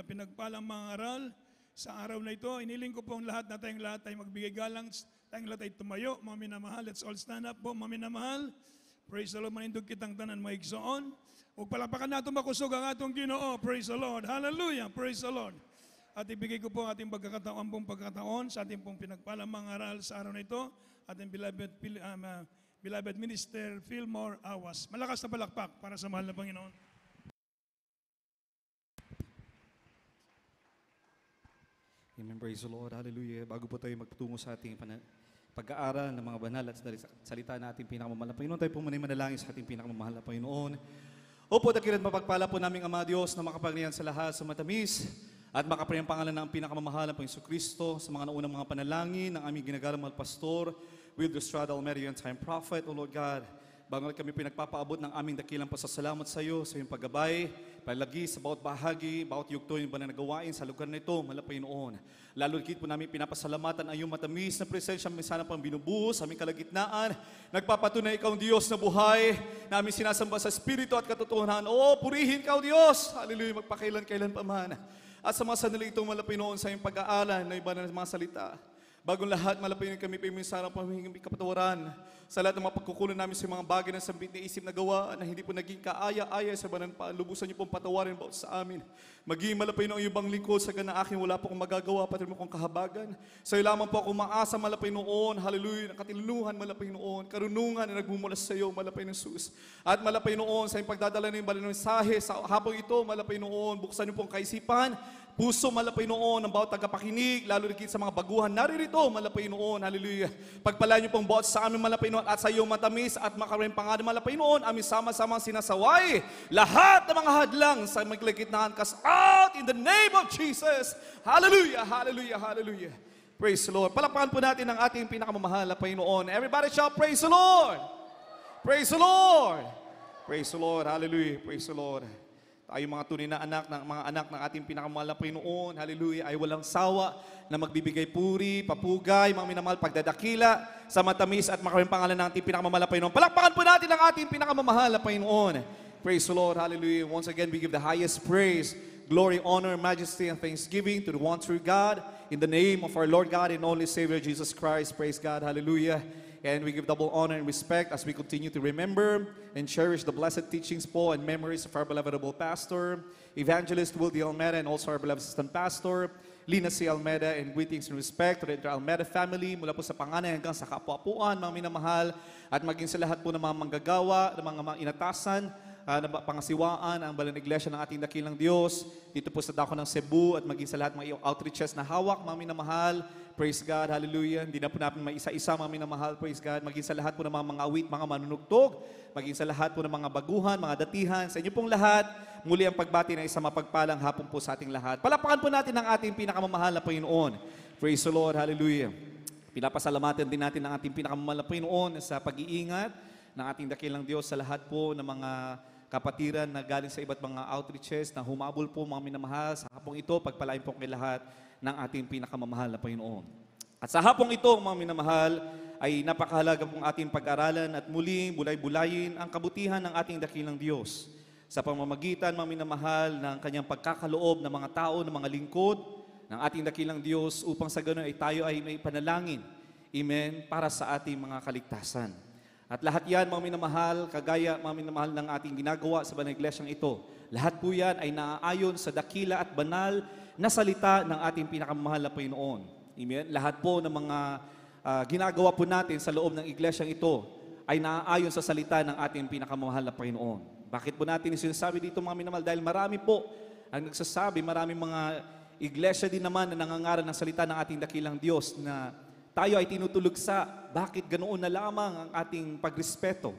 pinagpalang mga aral sa araw na ito. Iniling ko po ang lahat na tayong lahat ay magbigay galang, tayong lahat ay tumayo, mga minamahal. Let's all stand up po, mga minamahal. Praise the Lord, manindog kitang tanan, mga igsoon. Huwag palapakan natin makusog ang atong Ginoo. Praise the Lord. Hallelujah. Praise the Lord. At ibigay ko po ang ating pagkakataon sa ating pong pinagpalang mga aral sa araw na ito. Ating beloved Minister Fillmore Awas. Malakas na palakpak para sa mahal na Panginoon. Amen. Praise the Lord. Hallelujah. Bago po tayo magtungo sa ating pag-aaral ng mga banal at salita na ating pinakamamahal na Panginoon, tayo po muna manalangin sa ating pinakamamahal na Panginoon. Opo, dakilan mapagpala po naming Ama Diyos na makapaglihan sa lahat sa matamis at makapaglihan pangalan ng pinakamamahal na Panginoon Kristo sa mga naunang mga panalangin ng aming ginagalang mahal pastor, Wilder Estrada Almeria and Time Prophet, O Lord God. Bago kami pinagpapaabot ng aming dakilang pasasalamat sa iyo, sa iyong paggabay, palagi sa bawat bahagi, bawat yugto yung bananagawain sa lugar na ito, malapay noon. Lalo higit po namin pinapasalamatan ang iyong matamis na presensya, minsan pang binubuhos sa aming kalagitnaan. Nagpapatunay ikaw ang Diyos na buhay, na aming sinasamba sa Espiritu at katotohanan. O, purihin ka o Diyos! Hallelujah, magpakailan-kailan pa man. At sa mga sandali itong malapay noon sa iyong pag-aalan na iba na mga salita. Bagong lahat, malapay na kami piminsarang pamihing kapatawaran sa lahat ng mga pagkukunan namin sa mga bagay na sambit na isip na gawa na hindi po naging kaaya-aya sa banan pa. Lubusan niyo pong patawarin bawat sa amin. Maging malapay na ang iyong lingkod sa gana akin, wala po akong magagawa, pati mo kong kahabagan. Sa iyo lamang po ako maasa malapay noon, hallelujah, nakatilunuhan malapay noon, karunungan na nagmumula sa iyo, malapay ng sus. At malapay noon, sa iyong pagdadala ng balang mensahe, sa hapong ito, malapay noon, buksan niyo pong kaisipan, puso malapay noon ng bawat tagapakinig, lalo rin sa mga baguhan naririto, malapay noon, hallelujah. Pagpalain niyo pong bawat sa amin malapay noon at sa iyong matamis at makaraming pangalan malapay noon, amin sama-samang sinasaway lahat ng mga hadlang sa magligitnaan cast out in the name of Jesus. Hallelujah, hallelujah, hallelujah. Praise the Lord. Palakpakan po natin ang ating pinakamamahal na Panginoon. Everybody shout, praise the Lord! Praise the Lord! Praise the Lord, hallelujah, praise the Lord. Tayo mga tunay na anak ng ating pinakamahal na Panginoon, hallelujah, ay walang sawa na magbibigay puri, papugay, mga minamahal, pagdadakila sa matamis at makaraming pangalan ng ating pinakamamahal na Panginoon. Palakpakan po natin ang ating pinakamamahal na Panginoon. Praise the Lord, hallelujah. Once again, we give the highest praise, glory, honor, majesty, and thanksgiving to the one true God, in the name of our Lord God and only Savior Jesus Christ. Praise God, hallelujah. And we give double honor and respect as we continue to remember and cherish the blessed teachings po and memories of our beloved pastor, Evangelist Wildy Almeida, and also our beloved assistant pastor, Lina C. Almeida, and greetings and respect to the entire Almeida family, mula po sa panganay hanggang sa kapwa-apuan, mga minamahal, at maging sa lahat po ng mga manggagawa, ng mga inatasan, na pangasiwaan ang Balang Iglesia ng ating dakilang Diyos, dito po sa dako ng Cebu, at maging sa lahat ng mga outreaches na hawak, mga minamahal. Praise God, hallelujah. Hindi na po natin maisa-isa, mga minamahal, praise God. Maging sa lahat po ng mga awit, mga manunugtog, maging sa lahat po ng mga baguhan, mga datihan, sa inyo pong lahat, muli ang pagbati ng isang mapagpalang hapon po sa ating lahat. Palapakan po natin ang ating pinakamamahal na Panginoon. Praise the Lord, hallelujah. Pinapasalamatan din natin ang ating pinakamamahal na Panginoon sa pag-iingat ng ating dakilang Diyos sa lahat po ng mga kapatiran na galing sa iba't mga outreaches na humabol po, mga minamahal. Sa hapong ito, pagpalain po kay lahat ng ating pinakamamahal na Panginoon. At sa hapong ito, mga minamahal, ay napakahalaga pong ating pag-aralan at muli bulay-bulayin ang kabutihan ng ating dakilang Diyos sa pamamagitan, mga minamahal, ng kanyang pagkakaloob ng mga tao, ng mga lingkod ng ating dakilang Diyos upang sa ganun ay tayo ay may panalangin, amen, para sa ating mga kaligtasan. At lahat yan, mga minamahal, kagaya mga minamahal ng ating ginagawa sa Banal Iglesyang ito, lahat po yan ay naaayon sa dakila at banal na salita ng ating pinakamahal na Panginoon. Amen? Lahat po ng mga ginagawa po natin sa loob ng iglesyang ito ay naaayon sa salita ng ating pinakamahal na Panginoon. Bakit po natin sinasabi dito, mga minamahal? Dahil marami po ang nagsasabi, maraming mga iglesia din naman na nangangaral ng salita ng ating dakilang Diyos na tayo ay tinutulog sa bakit ganoon na lamang ang ating pagrespeto.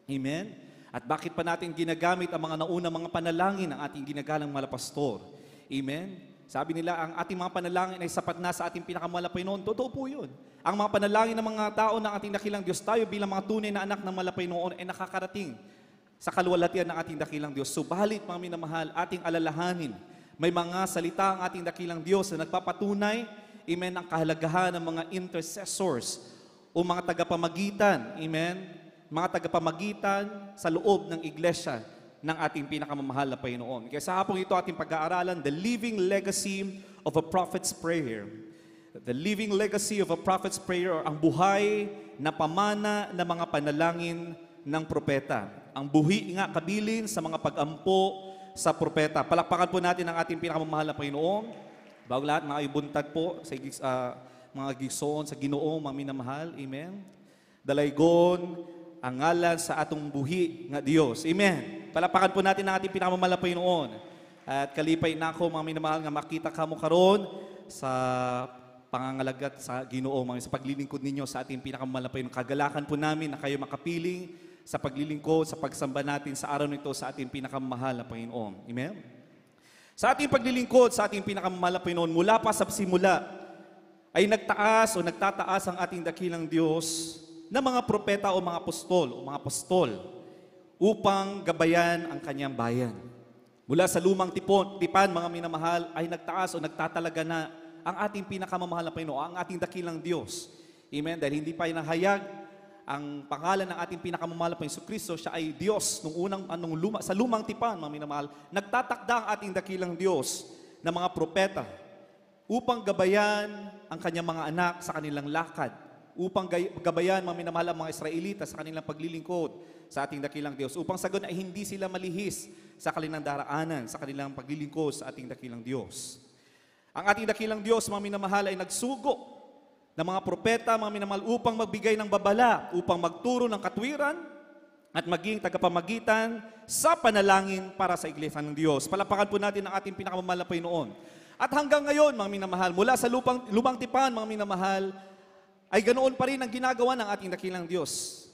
Amen? At bakit pa natin ginagamit ang mga naunang mga panalangin ng ating ginagalang mga pastor. Amen? Sabi nila, ang ating mga panalangin ay sapat na sa ating pinakamahal na Panginoon. Totoo po yun. Ang mga panalangin ng mga tao ng ating dakilang Diyos, tayo bilang mga tunay na anak ng malapay noon ay nakakarating sa kaluwalhatian ng ating dakilang Diyos. Subalit, mga minamahal, ating alalahanin, may mga salita ang ating dakilang Diyos na nagpapatunay, amen, ang kahalagahan ng mga intercessors o mga tagapamagitan, amen, mga tagapamagitan sa loob ng iglesia ng ating pinakamamahal na Panginoon. Kaya sa hapong ito ating pag-aaralan, the living legacy of a prophet's prayer. The living legacy of a prophet's prayer, or ang buhay na pamana ng mga panalangin ng propeta. Ang buhi nga kabilin sa mga pag-ampo sa propeta. Palakpakan po natin ang ating pinakamamahal na Panginoon. Bago lahat, mga ibuntad po sa mga gigsoon sa Ginoo, mga minamahal. Amen. Dalaygon ang ngalan sa atong buhi nga Dios. Amen. Palakpakan po natin ang ating pinakamamahal na Panginoon. At kalipay na ako, mga minamahal, nga makita kamo karon sa pangangalagat sa Ginoo, mga sa paglilingkod ninyo sa ating pinakamamahal na Panginoon. Kagalakan po namin na kayo makapiling sa paglilingkod, sa pagsamba natin sa araw nito sa ating pinakamamahal na Panginoon. Amen? Sa ating paglilingkod, sa ating pinakamamahal na Panginoon, mula pa sa simula, ay nagtaas o nagtataas ang ating dakilang Diyos na mga propeta o mga apostol upang gabayan ang kanyang bayan. Mula sa lumang tipan, mga minamahal, ay nagtaas o nagtatalaga na ang ating pinakamamahal na Panginoon, ang ating dakilang Diyos. Amen? Dahil hindi pa inahayag ang pangalan ng ating pinakamamahal na Panginoon Kristo, siya ay Diyos. Sa lumang tipan, mga minamahal, nagtatakda ang ating dakilang Diyos na mga propeta upang gabayan ang kanyang mga anak sa kanilang lakad, upang gabayan, mga minamahal, ang mga Israelita sa kanilang paglilingkod sa ating dakilang Diyos, upang sa ganun ay hindi sila malihis sa kanilang daraanan, sa kanilang paglilingkod sa ating dakilang Diyos. Ang ating dakilang Diyos, mga minamahal, ay nagsugo ng mga propeta, mga minamahal, upang magbigay ng babala, upang magturo ng katwiran at maging tagapamagitan sa panalangin para sa Iglesia ng Diyos. Palapakan po natin ang ating pinakamamahal na Panginoon. At hanggang ngayon, mga minamahal, mula sa lumang tipan, mga minamahal, ay ganoon pa rin ang ginagawa ng ating dakilang Diyos.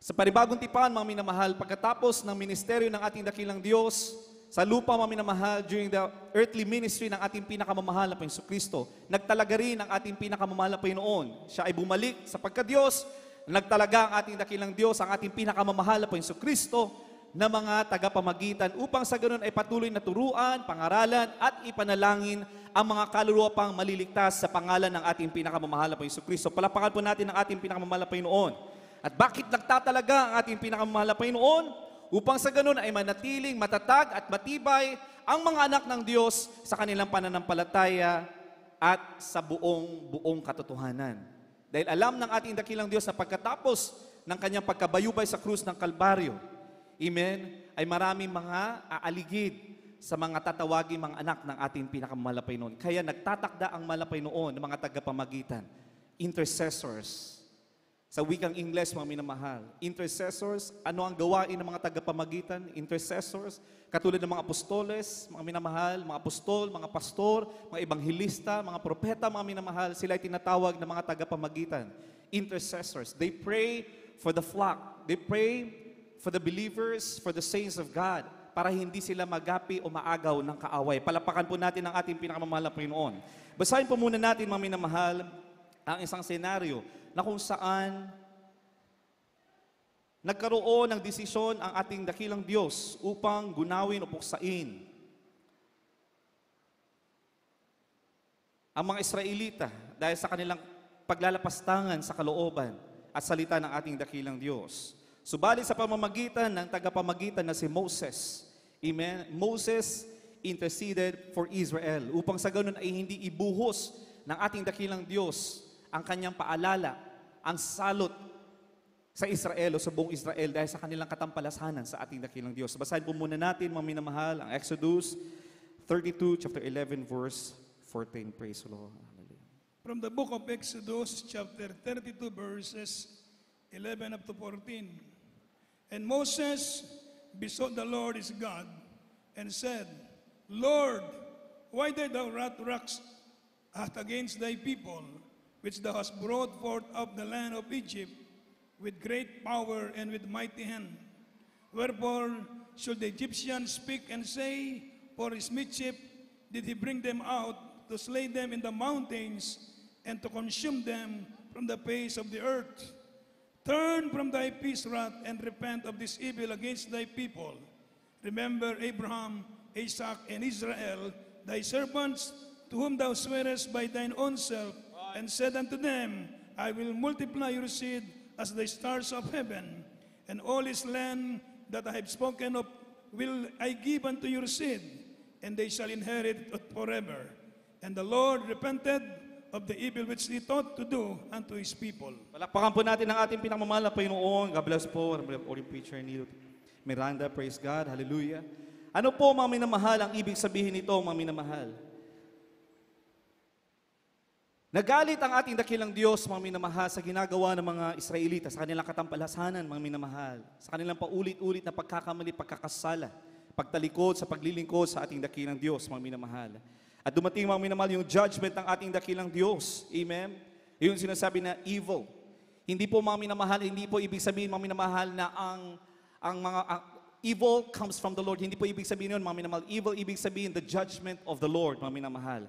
Sa panibagong tipan, mga minamahal, pagkatapos ng ministeryo ng ating dakilang Diyos, sa lupa, mga minamahal, during the earthly ministry ng ating pinakamamahal na Panginoon Kristo, nagtalaga rin ang ating pinakamamahal na Panginoon. Siya ay bumalik sa pagka-Diyos, nagtalaga ang ating dakilang Diyos, ang ating pinakamamahal na Panginoon Kristo, na mga tagapamagitan upang sa ganun ay patuloy na turuan, pangaralan at ipanalangin ang mga kaluluwa pang maliligtas sa pangalan ng ating pinakamamahal na Panginoon Kristo. Palapakan po natin ang ating pinakamamahal na Panginoon. At bakit nagtatalaga ang ating pinakamamahal na Panginoon? Upang sa ganun ay manatiling matatag at matibay ang mga anak ng Diyos sa kanilang pananampalataya at sa buong katotohanan. Dahil alam ng ating dakilang Diyos na pagkatapos ng kanyang pagkabayubay sa krus ng Kalbaryo, amen, ay maraming mga aaligid sa mga tatawaging mga anak ng ating pinakamamahal na Panginoon. Kaya nagtatakda ang mahal na Panginoon ng mga tagapamagitan, intercessors. Sa wikang Ingles, mga minamahal, intercessors, ano ang gawain ng mga tagapamagitan? Intercessors, katulad ng mga apostoles, mga minamahal, mga apostol, mga pastor, mga ebanghilista, mga propeta, mga minamahal, sila ay tinatawag ng mga tagapamagitan. Intercessors, they pray for the flock. They pray for the believers, for the saints of God, para hindi sila magapi o maagaw ng kaaway. Palapakan po natin ang ating pinakamamahal na Panginoon. Basahin po muna natin, mga minamahal, ang isang senaryo na kung saan nagkaroon ng desisyon ang ating dakilang Diyos upang gunawin o puksain ang mga Israelita dahil sa kanilang paglalapastangan sa kalooban at salita ng ating dakilang Diyos. Subalit sa pamamagitan ng tagapamagitan na si Moses, amen, Moses interceded for Israel upang sa ganun ay hindi ibuhos ng ating dakilang Diyos ang kanyang paalala, ang salot sa Israel o sa buong Israel dahil sa kanilang katampalasanan sa ating dakilang Diyos. Basahin po muna natin, mga minamahal, ang Exodus 32, chapter 11, verse 14. Praise the Lord. From the book of Exodus, chapter 32, verses 11 up to 14. And Moses besought the Lord his God and said, Lord, why did thou wrath rocks against thy people, which thou hast brought forth of the land of Egypt with great power and with mighty hand? Wherefore should the Egyptians speak and say, for his mischief did he bring them out to slay them in the mountains and to consume them from the face of the earth? Turn from thy peace wrath and repent of this evil against thy people. Remember Abraham, Isaac, and Israel, thy servants, to whom thou swearest by thine own self, and said unto them, I will multiply your seed as the stars of heaven, and all his land that I have spoken of will I give unto your seed, and they shall inherit it forever. And the Lord repented of the evil which he thought to do unto his people. Palakpakan po natin ang ating pinakmamahal na Panginoon. God bless po. Holy Preacher Miranda, praise God. Hallelujah. Ano po, mga minamahal, ang ibig sabihin nito, mga minamahal? Nagalit ang ating dakilang Diyos, mga minamahal, sa ginagawa ng mga Israelita, sa kanilang katampalasanan, mga minamahal, sa kanilang paulit-ulit na pagkakamali, pagkakasala, pagtalikod sa paglilingkod sa ating dakilang Diyos, mga minamahal. At dumating, mga minamahal, yung judgment ng ating dakilang Diyos. Amen? Yung sinasabi na evil. Hindi po, mga minamahal, hindi po ibig sabihin, mga minamahal, na ang evil comes from the Lord. Hindi po ibig sabihin yun, mga minamahal. Evil, ibig sabihin the judgment of the Lord, mga minamahal.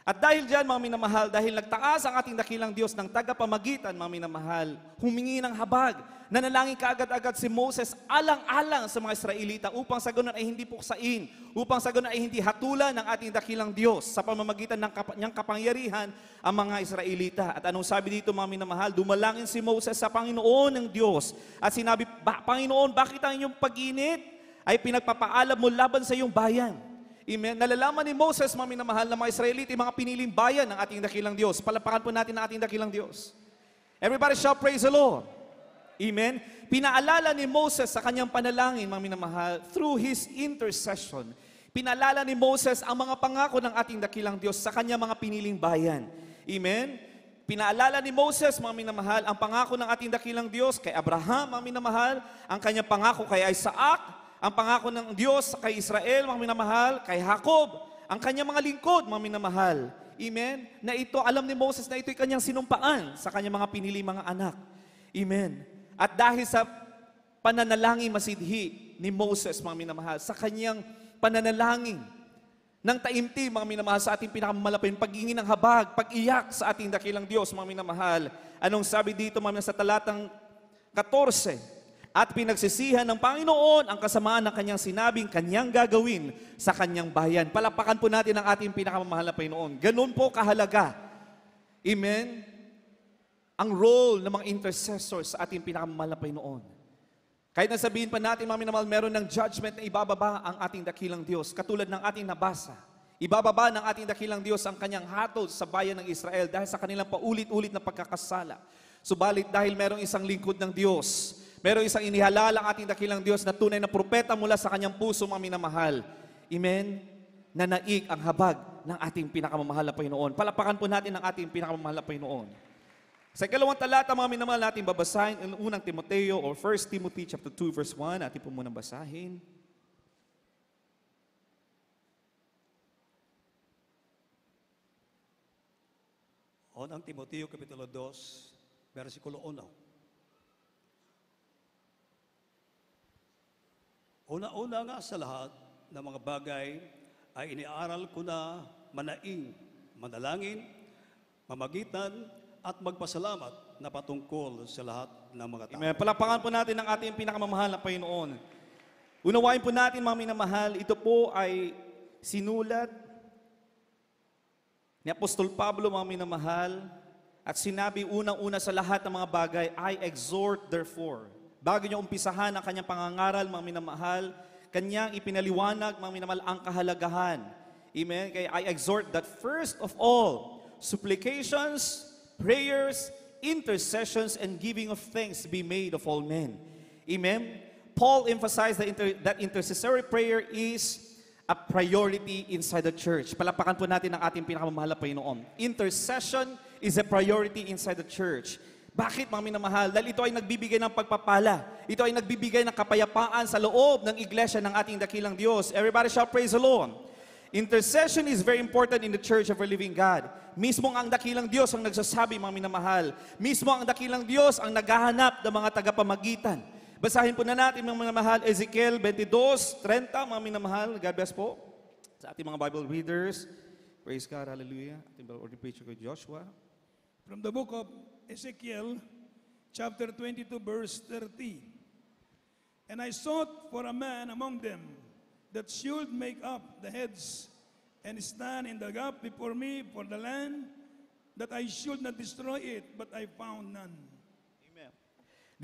At dahil dyan, mga minamahal, dahil nagtaas ang ating dakilang Diyos ng tagapamagitan, mga minamahal, humingi ng habag, nanalangin kaagad-agad si Moses alang-alang sa mga Israelita upang sa ganun ay hindi puksain, upang sa ganun ay hindi hatulan ng ating dakilang Diyos sa pamamagitan ng niyang kapangyarihan ang mga Israelita. At anong sabi dito, mga minamahal? Dumalangin si Moses sa Panginoon ng Diyos at sinabi, Panginoon, bakit ang inyong pag-init ay pinagpapaalam mo laban sa iyong bayan? Amen. Nalalaman ni Moses, mga minamahal, na mga Israelita, mga piniling bayan ng ating dakilang Diyos. Palapakan po natin ang ating dakilang Diyos. Everybody shout, praise the Lord. Amen. Pinaalala ni Moses sa kanyang panalangin, mga minamahal, through his intercession. Pinaalala ni Moses ang mga pangako ng ating dakilang Diyos sa kanyang mga piniling bayan. Amen. Pinaalala ni Moses, mga minamahal, ang pangako ng ating dakilang Diyos kay Abraham, mga minamahal, ang kanyang pangako kay Isaac, ang pangako ng Diyos kay Israel, mga minamahal, kay Jacob, ang kanyang mga lingkod, mga minamahal. Amen? Na ito, alam ni Moses na ito'y kanyang sinumpaan sa kanyang mga pinili mga anak. Amen? At dahil sa pananalangin masidhi ni Moses, mga minamahal, sa kanyang pananalangin ng taimtim, mga minamahal, sa ating pinakamalapin, paghingi ng habag, pag-iyak sa ating dakilang Diyos, mga minamahal. Anong sabi dito, mga minamahal, sa talatang 14, at pinagsisihan ng Panginoon ang kasamaan ng kanyang sinabing kanyang gagawin sa kanyang bayan. Palapakan po natin ang ating pinakamamahal na Panginoon. Ganun po kahalaga. Amen? Ang role ng mga intercessors sa ating pinakamamahal na Panginoon. Kahit na sabihin pa natin, mga minamahal, meron ng judgment na ibababa ang ating dakilang Diyos. Katulad ng ating nabasa. Ibababa ng ating dakilang Diyos ang kanyang hatol sa bayan ng Israel dahil sa kanilang paulit-ulit na pagkakasala. Subalit dahil merong isang lingkod ng Diyos, meron isang inihalala ang ating dakilang Diyos na tunay na propeta mula sa kanyang puso, mga minamahal. Amen? Nanaig ang habag ng ating pinakamamahal na Panginoon. Palapakan po natin ang ating pinakamamahal na Panginoon. Sa ikalawang talata, mga minamahal, natin babasahin ang unang Timoteo or 1 Timothy chapter 2 verse 1. Atin po munang basahin. Unang Timoteo kapitulo 2, versikulo 1. Una-una nga sa lahat ng mga bagay ay iniaral ko na manaing, manalangin, mamagitan at magpasalamat na patungkol sa lahat ng mga tao. Amen. Palapakan po natin ang ating pinakamamahal na Panginoon. Unawain po natin, mga minamahal, ito po ay sinulat ni Apostol Pablo, mga minamahal, at sinabi unang-una sa lahat ng mga bagay, I exhort therefore. Bago niya umpisahan ang kanyang pangangaral, mga minamahal, kanyang ipinaliwanag, mga minamahal, ang kahalagahan. Amen? Kaya I exhort that first of all, supplications, prayers, intercessions, and giving of thanks be made of all men. Amen? Paul emphasized that intercessory prayer is a priority inside the church. Palapakan po natin ang ating pinakamamahal na Panginoon. Intercession is a priority inside the church. Bakit, mga minamahal? Dahil ito ay nagbibigay ng pagpapala. Ito ay nagbibigay ng kapayapaan sa loob ng iglesia ng ating dakilang Diyos. Everybody shall praise the Lord. Intercession is very important in the church of our living God. Mismo ang dakilang Diyos ang nagsasabi, mga minamahal. Mismo ang dakilang Diyos ang naghahanap ng mga tagapamagitan. Basahin po na natin, mga minamahal, Ezekiel 22:30, mga minamahal. God bless po sa ating mga Bible readers. Praise God, hallelujah. Ating Bible preacher ko, Joshua. From the book of Ezekiel, chapter 22, verse 30. And I sought for a man among them that should make up the heads and stand in the gap before me for the land, that I should not destroy it, but I found none. Amen.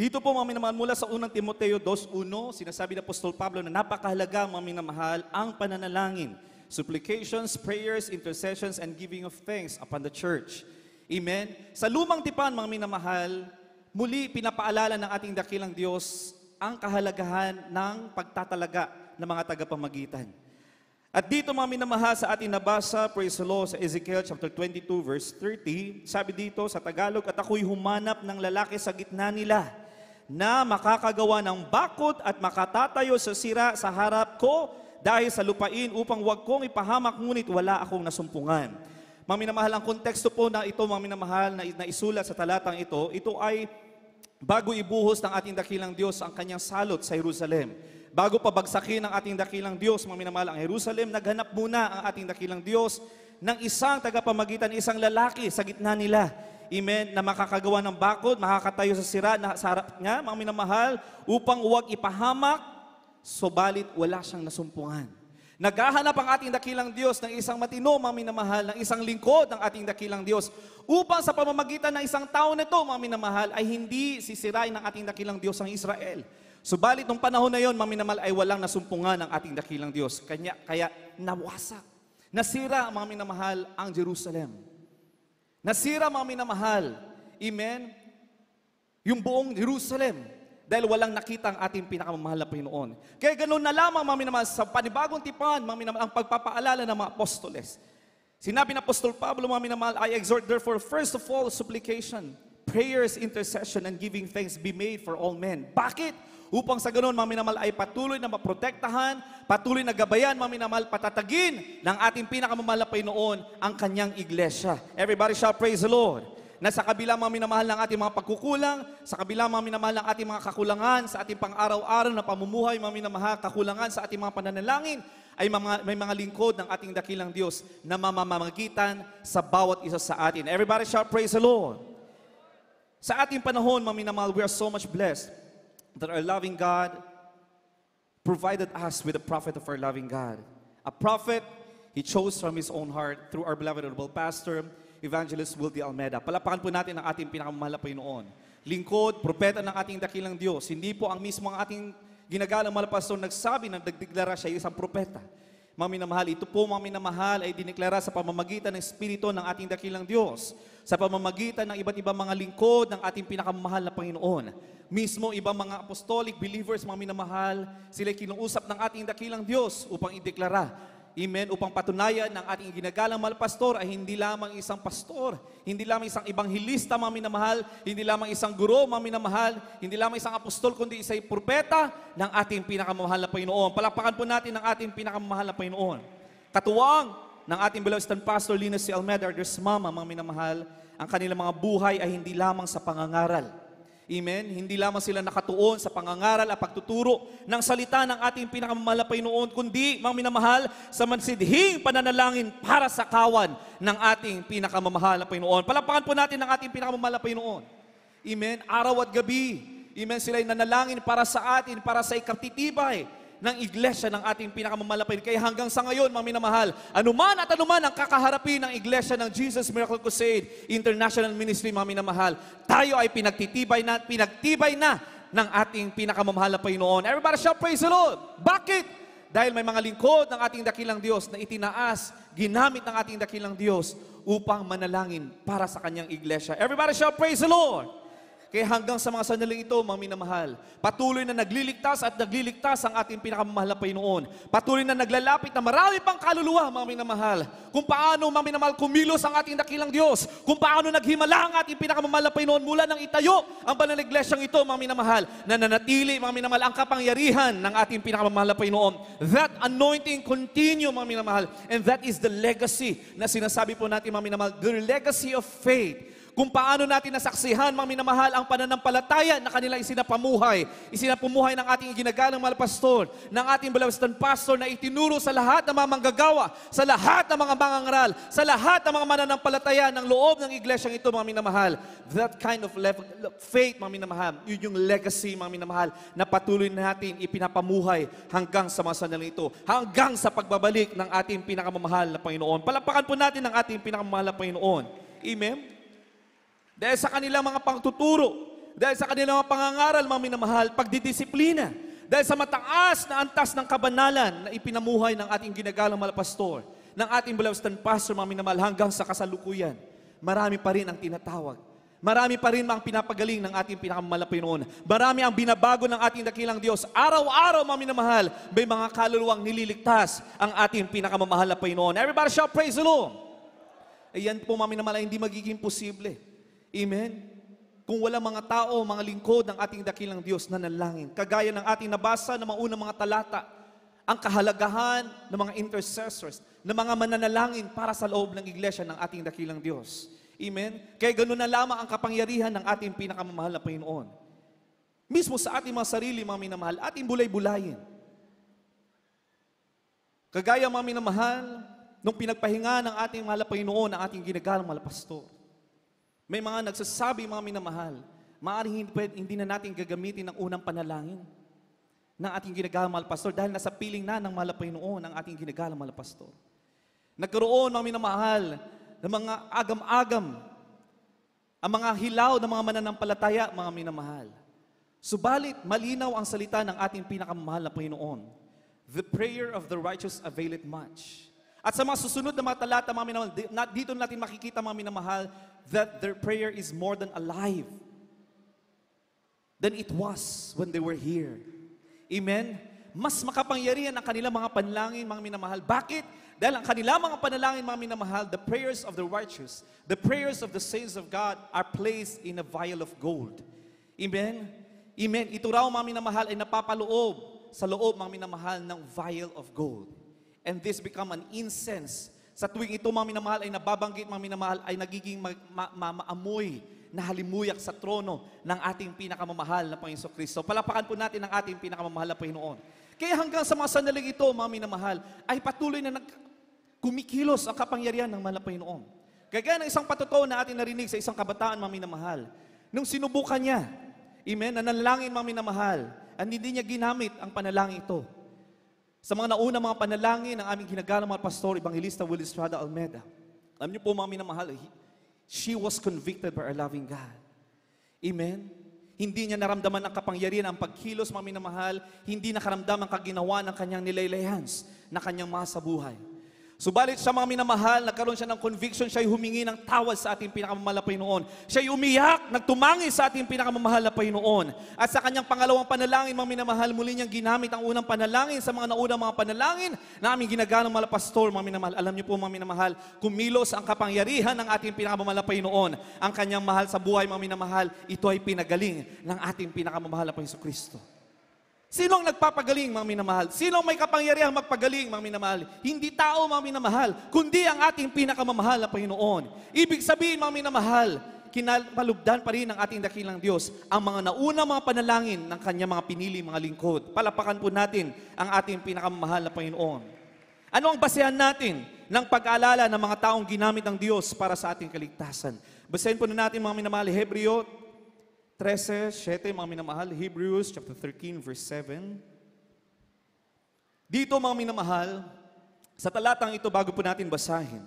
Dito po mga minamahal, mula sa unang Timoteo 2:1, sinasabi ni Apostol Pablo na napakahalaga mga minamahal ang pananalangin, supplications, prayers, intercessions, and giving of thanks upon the church. Amen? Sa lumang tipan mga minamahal, muli pinapaalala ng ating dakilang Diyos ang kahalagahan ng pagtatalaga ng mga tagapamagitan. At dito mga minamahal sa ating nabasa, praise the Lord, sa Ezekiel chapter 22 verse 30, sabi dito sa Tagalog, at ako'y humanap ng lalaki sa gitna nila na makakagawa ng bakod at makatatayo sa sira sa harap ko dahil sa lupain upang wag kong ipahamak ngunit wala akong nasumpungan. Mga minamahal, ang konteksto po na ito, mga minamahal, na isulat sa talatang ito ay bago ibuhos ng ating dakilang Diyos ang kanyang salot sa Jerusalem. Bago pabagsakin ng ating dakilang Diyos, mga minamahal, ang Jerusalem, naghanap muna ang ating dakilang Diyos ng isang tagapamagitan, isang lalaki sa gitna nila. Amen, na makakagawa ng bakod, makakatayo sa sira na sa harap niya, mga minamahal, upang huwag ipahamak, subalit wala siyang nasumpungan. Naghahanap ang ating dakilang Diyos ng isang matino, mga minamahal, ng isang lingkod ng ating dakilang Diyos, upang sa pamamagitan ng isang tao nito, mga minamahal, ay hindi sisirain ng ating dakilang Diyos ang Israel. Subalit nung panahon na yon, mga minamahal, ay walang nasumpungan ng ating dakilang Diyos. Kaya nawasak, nasira, mga minamahal, ang Jerusalem. Nasira mga minamahal, amen, yung buong Jerusalem dahil walang nakita ang ating pinakamamahal na Panginoon. Kaya ganoon na lamang mga minamahal sa panibagong tipan, mga minamahal, ang pagpapaalala ng mga apostoles. Sinabi ng Apostol Pablo, mga minamahal, I exhort therefore first of all supplication, prayers, intercession, and giving thanks be made for all men. Bakit? Upang sa ganoon, mga minamahal, ay patuloy na maprotektahan, patuloy na gabayan, mga minamahal, patatagin ng ating pinakamamahal na Panginoon ang kanyang iglesia. Everybody shall praise the Lord. Na sa kabila, mga minamahal, ng ating mga pagkukulang, sa kabila, mga minamahal, ng ating mga kakulangan, sa ating pang-araw-araw na pamumuhay, mga minamahal, kakulangan sa ating mga pananalangin, ay may mga lingkod ng ating dakilang Diyos na mamamagitan sa bawat isa sa atin. Everybody shall praise the Lord. Sa ating panahon, mga minamahal, we are so much blessed that our loving God provided us with a prophet of our loving God. A prophet He chose from His own heart through our beloved honorable pastor, Evangelist Wildy Almeida. Palapakan po natin ang ating pinakamamahal na Panginoon. Lingkod, propeta ng ating dakilang Diyos. Hindi po ang mismo ang ating ginagalang mahal pastor nagsabi na nagdeklara siya isang propeta. Mga minamahal, ito po mga minamahal ay diniklara sa pamamagitan ng Espiritu ng ating dakilang Diyos. Sa pamamagitan ng iba't ibang mga lingkod ng ating pinakamamahal na Panginoon. Mismo ibang mga apostolic believers, mga minamahal, sila'y kinuusap ng ating dakilang Diyos upang ideklara. Amen, upang patunayan ng ating ginagalang mahal pastor ay hindi lamang isang pastor, hindi lamang isang ebanghilista, mga minamahal, hindi lamang isang guro, mga minamahal, hindi lamang isang apostol, kundi isang propeta ng ating pinakamamahal na Panginoon. Palakpakan po natin ang ating pinakamamahal na Panginoon. Katuwang ng ating beloved stand pastor, Linus C. Almeida, there's mama, mga minamahal, ang kanilang mga buhay ay hindi lamang sa pangangaral. Amen? Hindi lamang sila nakatuon sa pangangaral at pagtuturo ng salita ng ating pinakamamahal na Panginoon, kundi, mga minamahal, sa mansidhing pananalangin para sa kawan ng ating pinakamamahal na Panginoon. Palapakan po natin ang ating pinakamamahal na Panginoon. Amen? Araw at gabi. Amen? Sila'y nanalangin para sa atin, para sa ikatitibay ng iglesia ng ating pinakamamahal na Panginoon. Kaya hanggang sa ngayon, mga minamahal, anuman at anuman ang kakaharapin ng iglesia ng Jesus Miracle Crusade International Ministry, mga minamahal, tayo ay pinagtibay na ng ating pinakamamahal na Panginoon. Everybody shall praise the Lord. Bakit? Dahil may mga lingkod ng ating dakilang Diyos na itinaas, ginamit ng ating dakilang Diyos upang manalangin para sa kanyang iglesia. Everybody shall praise the Lord. Kaya hanggang sa mga sandaling ito, mga minamahal, patuloy na nagliligtas at nagliligtas ang ating pinakamamahal na Panginoon. Patuloy na naglalapit na marami pang kaluluwa, mga minamahal. Kung paano, mga minamahal, kumilos ang ating dakilang Diyos. Kung paano naghimala ang ating pinakamamahal na Panginoon mula nang itayo ang banal na iglesyang ito, mga minamahal, na nanatili, mga minamahal, ang kapangyarihan ng ating pinakamamahal na Panginoon. That anointing continue, mga minamahal. And that is the legacy na sinasabi po natin, mga minamahal, the legacy of faith. Kung paano natin nasaksihan, mga minamahal, ang pananampalataya na kanila isinapamuhay ng ating ginagalang mahal pastor, ng ating beloved pastor na itinuro sa lahat ng mga manggagawa, sa lahat ng mga mangangaral, sa lahat ng mga mananampalataya ng loob ng iglesyang ito, mga minamahal. That kind of faith, mga minamahal, yun yung legacy, mga minamahal, na patuloy natin ipinapamuhay hanggang sa mga sandaling ito, hanggang sa pagbabalik ng ating pinakamamahal na Panginoon. Palapakan po natin ang ating pinakamamahal na Panginoon. Amen? Dahil sa kanilang mga pangtuturo, Dahil sa kanilang mga pangangaral, mga minamahal, pagdidisiplina. Dahil sa mataas na antas ng kabanalan na ipinamuhay ng ating ginagalang malapastor, ng ating Bulaustan Pastor, mga minamahal, hanggang sa kasalukuyan, marami pa rin ang tinatawag. Marami pa rin ang pinapagaling ng ating pinakamalapay noon. Marami ang binabago ng ating dakilang Diyos. Araw-araw, mga minamahal, may mga kaluluwang nililigtas ang ating pinakamamahal na Panginoon. Everybody shout, praise the Lord! Ayan po, mga minamahal, hindi magiging posible. Amen? Kung wala mga tao, mga lingkod ng ating dakilang Diyos na nanalangin. Kagaya ng ating nabasa ng mga unang mga talata, ang kahalagahan ng mga intercessors, ng mga mananalangin para sa loob ng iglesia ng ating dakilang Diyos. Amen? Kaya ganoon na lamang ang kapangyarihan ng ating pinakamamahal na Panginoon. Mismo sa ating mga sarili, mga minamahal, ating bulay-bulayin. Kagaya, mga minamahal, nung pinagpahinga ng ating mahal na Panginoon, ang ating ginagalang mahal na pastor. May mga nagsasabi, mga minamahal, maaaring hindi na natin gagamitin ang unang panalangin ng ating ginagalang mahal na pastor dahil nasa piling na ng mahal na Panginoon ang ating ginagalang mahal na pastor. Nagkaroon, mga minamahal, ng mga agam-agam, ang mga hilaw ng mga mananampalataya, mga minamahal. Subalit, malinaw ang salita ng ating pinakamamahal na Panginoon. The prayer of the righteous availeth much. At sa mga susunod na mga talata, mga minamahal, dito natin makikita, mga minamahal, that their prayer is more than alive than it was when they were here. Amen? Mas makapangyarihan ang kanilang mga panalangin, mga minamahal. Bakit? Dahil ang kanilang mga panalangin, mga minamahal, the prayers of the righteous, the prayers of the saints of God are placed in a vial of gold. Amen? Amen. Ito raw, mga minamahal, ay napapaloob sa loob, mga minamahal, ng vial of gold. And this become an incense. Sa tuwing ito, mga minamahal, ay nababanggit, mga minamahal, ay nagiging maamoy na halimuyak sa trono ng ating pinakamamahal na Panginoon Kristo. Palapakan po natin ang ating pinakamamahal na Panginoon. Kaya hanggang sa mga sandaling ito, mga minamahal, ay patuloy na kumikilos ang kapangyarihan ng mahal na Panginoon. Kaya ng isang patotoo na ating narinig sa isang kabataan, mga minamahal, nung sinubukan niya, amen, nanalangin, mga minamahal, at hindi niya ginamit ang panalangin ito. Sa mga nauna mga panalangin ng aming ginagalang mga pastor, Evangelista Will Estrada Almeida, alam niyo po, mga minamahal, she was convicted by our loving God. Amen? Hindi niya naramdaman ang kapangyarihan, ang pagkilos, mga minamahal, hindi nakaramdam ang kaginawa ng kanyang nilaylahans na kanyang mga sa buhay. Subalit sa mga minamahal, nagkaroon siya ng conviction, siya'y humingi ng tawad sa ating pinakamamahal na Panginoon. Siya'y umiyak, nagtumangi sa ating pinakamamahal na Panginoon. At sa kanyang pangalawang panalangin, mga minamahal, muli niyang ginamit ang unang panalangin sa mga naunang mga panalangin na aming ginagalang mga pastor, mga minamahal. Alam niyo po, mga minamahal, kumilos ang kapangyarihan ng ating pinakamamahal na Panginoon. Ang kanyang mahal sa buhay, mga minamahal, ito ay pinagaling ng ating pinakamamahal na Panginoon Kristo. Sino ang nagpapagaling, mga minamahal? Sino ang may kapangyarihang magpagaling, mga minamahal? Hindi tao, mga minamahal, kundi ang ating pinakamamahal na Panginoon. Ibig sabihin, mga minamahal, kinapalugdan pa rin ng ating dakilang Diyos ang mga naunang mga panalangin ng kanyang mga pinili, mga lingkod. Palapakan po natin ang ating pinakamamahal na Panginoon. Ano ang basehan natin ng pag-aalala ng mga taong ginamit ng Diyos para sa ating kaligtasan? Basehan po na natin, mga minamahal, Hebreo 13:7, mga minamahal, Hebrews chapter 13, verse 7. Dito, mga minamahal, sa talatang ito, bago po natin basahin,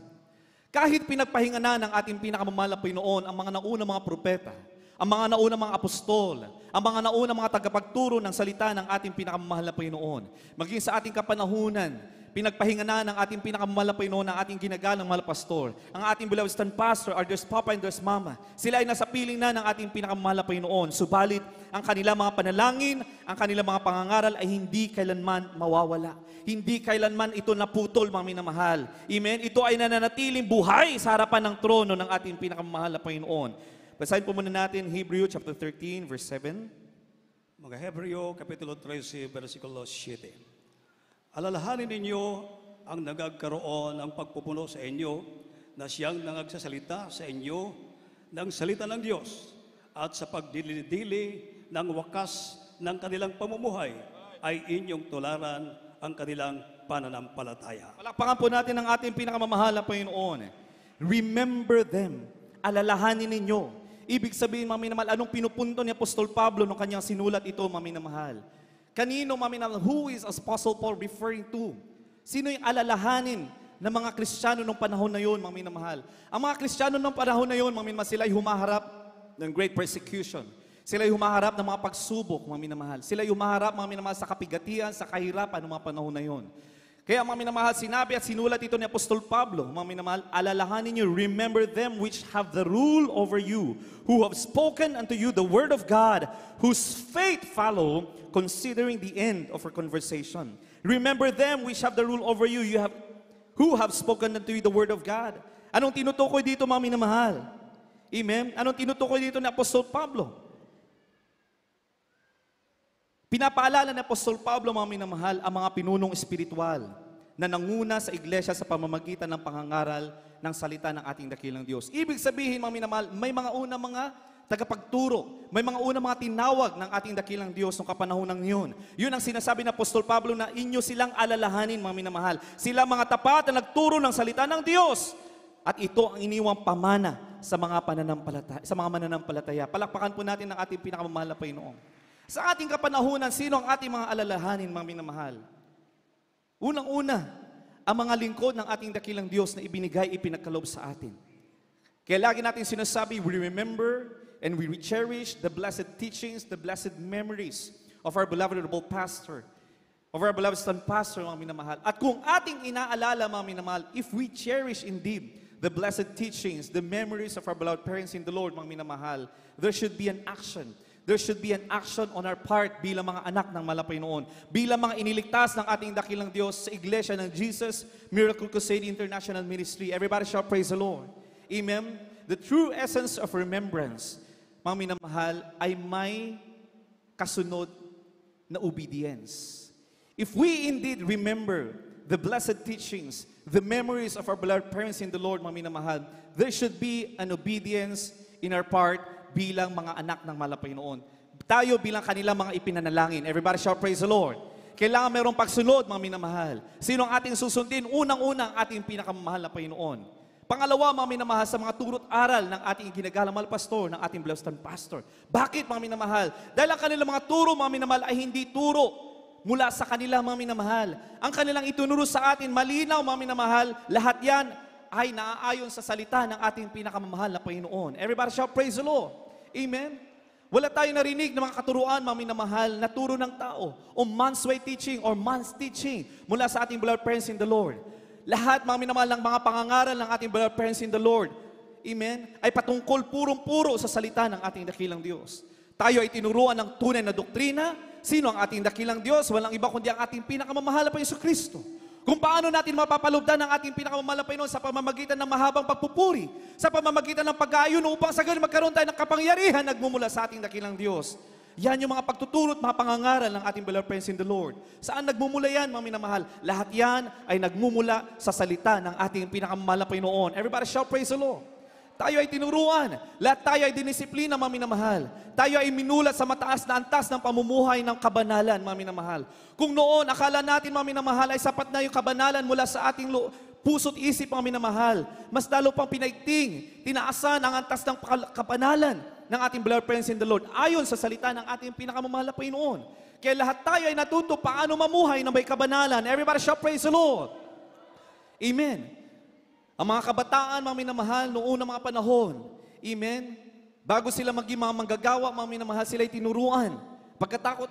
kahit pinagpahinga na ng ating pinakamamahal na Panginoon ang mga naunang mga propeta, ang mga naunang mga apostol, ang mga naunang mga tagapagturo ng salita ng ating pinakamamahal na Panginoon, maging sa ating kapanahunan, pinagpahinga na ng ating pinakamamahal na Panginoon ang ating ginagalang mahal pastor, ang ating Bulaustan Pastor, Arders Papa and Arders Mama. Sila ay nasa piling na ng ating pinakamamahal na Panginoon. Subalit, ang kanilang mga panalangin, ang kanilang mga pangangaral ay hindi kailanman mawawala. Hindi kailanman ito naputol, mga minamahal. Amen? Ito ay nananatiling buhay sa harapan ng trono ng ating pinakamamahal na Panginoon. Basahin po muna natin Hebrew chapter 13, verse 7. Mga Hebreo, Kapitulo 13, versikulo 7. Alalahanin ninyo ang nagagkaroon ng pagpupuno sa inyo na siyang nangagsasalita sa inyo ng salita ng Diyos at sa pagdili-dili ng wakas ng kanilang pamumuhay ay inyong tularan ang kanilang pananampalataya. Palakpakan po natin ang ating pinakamamahal na Panginoon. Remember them. Alalahanin ninyo. Ibig sabihin, mga minamahal, anong pinupunto ni Apostol Pablo nung kanyang sinulat ito, mga minamahal? Kanino, mga minamahal? Who is Apostle Paul referring to? Sino yung alalahanin ng mga Kristiyano nung panahon na yun, mga minamahal? Ang mga Kristiyano nung panahon na yun, mga minamahal, sila ay humaharap ng great persecution. Sila yung humaharap ng mga pagsubok, mga minamahal. Sila yung humaharap, mga minamahal, sa kapigatian, sa kahirapan ng mga panahon na yon. Kaya mga minamahal, sinabi at sinulat ito ni Apostol Pablo, mga minamahal, alalahanin niyo, remember them which have the rule over you, who have spoken unto you the word of God, whose faith follow, considering the end of our conversation. Remember them which have the rule over you, who have spoken unto you the word of God. Anong tinutukoy dito, mga minamahal? Amen? Anong tinutukoy dito ni Apostol Pablo? Pinapaalala ni Apostol Pablo, mga minamahal, ang mga pinunong espiritual na nanguna sa iglesia sa pamamagitan ng pangangaral ng salita ng ating dakilang Diyos. Ibig sabihin, mga minamahal, may mga unang mga tagapagturo, may mga unang mga tinawag ng ating dakilang Diyos noong kapanahon ng yun. Yun ang sinasabi ng Apostol Pablo na inyo silang alalahanin, mga minamahal. Sila mga tapat na nagturo ng salita ng Diyos. At ito ang iniwang pamana sa mga mananampalataya. Palakpakan po natin ang ating pinakamamahal na Panginoon. Sa ating kapanahunan, sino ang ating mga alalahanin, mga minamahal? Unang-una, ang mga lingkod ng ating dakilang Diyos na ibinigay, ipinagkaloob sa atin. Kaya lagi natin sinasabi, we remember and we cherish the blessed teachings, the blessed memories of our beloved pastor, of our beloved son pastor, mga minamahal. At kung ating inaalala, mga minamahal, if we cherish indeed the blessed teachings, the memories of our beloved parents in the Lord, mga minamahal, there should be an action. There should be an action on our part bilang mga anak ng malapay noon. Bilang mga iniligtas ng ating dakilang Diyos sa iglesia ng Jesus Miracle Crusade International Ministry. Everybody shall praise the Lord. Amen? The true essence of remembrance, mga minamahal, ay may kasunod na obedience. If we indeed remember the blessed teachings, the memories of our beloved parents in the Lord, mga minamahal, there should be an obedience in our part bilang mga anak ng malapay noon. Tayo bilang kanilang mga ipinanalangin. Everybody shall praise the Lord. Kailangan mayroong pagsunod, mga minamahal. Sino ang ating susundin? Unang-unang ating pinakamamahal na Panginoon. Pangalawa, mga minamahal, sa mga turot aral ng ating ginagalang mahal pastor, ng ating blessed pastor. Bakit, mga minamahal? Dahil ang kanilang mga turo, mga minamahal, ay hindi turo mula sa kanila, mga minamahal. Ang kanilang itunuro sa atin, malinaw, mga minamahal, lahat yan ay naaayon sa salita ng ating pinakamamahal na Panginoon. Everybody shall praise the Lord. Amen? Wala tayong narinig ng mga katuruan, mga minamahal, na turo ng tao, o man's way teaching, or man's teaching, mula sa ating beloved parents in the Lord. Lahat, mga minamahal, ng mga pangangaral ng ating beloved parents in the Lord, amen, ay patungkol purong-puro sa salita ng ating dakilang Diyos. Tayo ay tinuruan ng tunay na doktrina. Sino ang ating dakilang Diyos? Walang iba kundi ang ating pinakamamahal na Jesucristo. Kung paano natin mapapalubdan ang ating pinakamamahal na Panginoon sa pamamagitan ng mahabang pagpupuri, sa pamamagitan ng pag-aayon upang sa ganun magkaroon tayo ng kapangyarihan nagmumula sa ating dakilang Diyos. Yan yung mga pagtuturot, mga pangangaral ng ating beloved friends in the Lord. Saan nagmumula yan, mga minamahal? Lahat yan ay nagmumula sa salita ng ating pinakamamahal na Panginoon. Everybody shout praise the Lord. Tayo ay tinuruan. Lahat tayo ay dinisiplina, mga minamahal. Tayo ay minulat sa mataas na antas ng pamumuhay ng kabanalan, mga minamahal. Kung noon, akala natin, mga minamahal, ay sapat na yung kabanalan mula sa ating puso't isip, mga minamahal. Mas lalo pang pinaigting, tinaasan ang antas ng kabanalan ng ating beloved friends in the Lord, ayon sa salita ng ating pinakamamahal na Panginoon. Kaya lahat tayo ay natuto paano mamuhay na may kabanalan. Everybody shall praise the Lord. Amen. Ang mga kabataan, mga minamahal, noong unang mga panahon, amen, bago sila maging mga manggagawa, mga minamahal, sila ay tinuruan. Pagkatakot,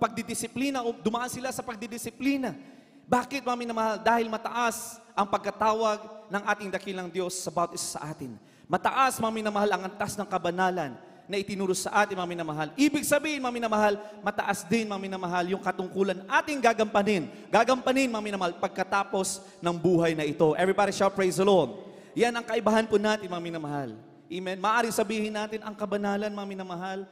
pagdidisiplina, dumaan sila sa pagdidisiplina. Bakit, mga minamahal? Dahil mataas ang pagkatawag ng ating dakilang Diyos sa bawat isa sa atin. Mataas, mga minamahal, ang antas ng kabanalan na itinuro sa atin, mga minamahal. Ibig sabihin, mga minamahal, mataas din, mga minamahal, yung katungkulan ating gagampanin. Gagampanin, mga minamahal, pagkatapos ng buhay na ito. Everybody shall praise the Lord. Yan ang kaibahan po natin, mga minamahal. Amen? Maaring sabihin natin, ang kabanalan, mga minamahal.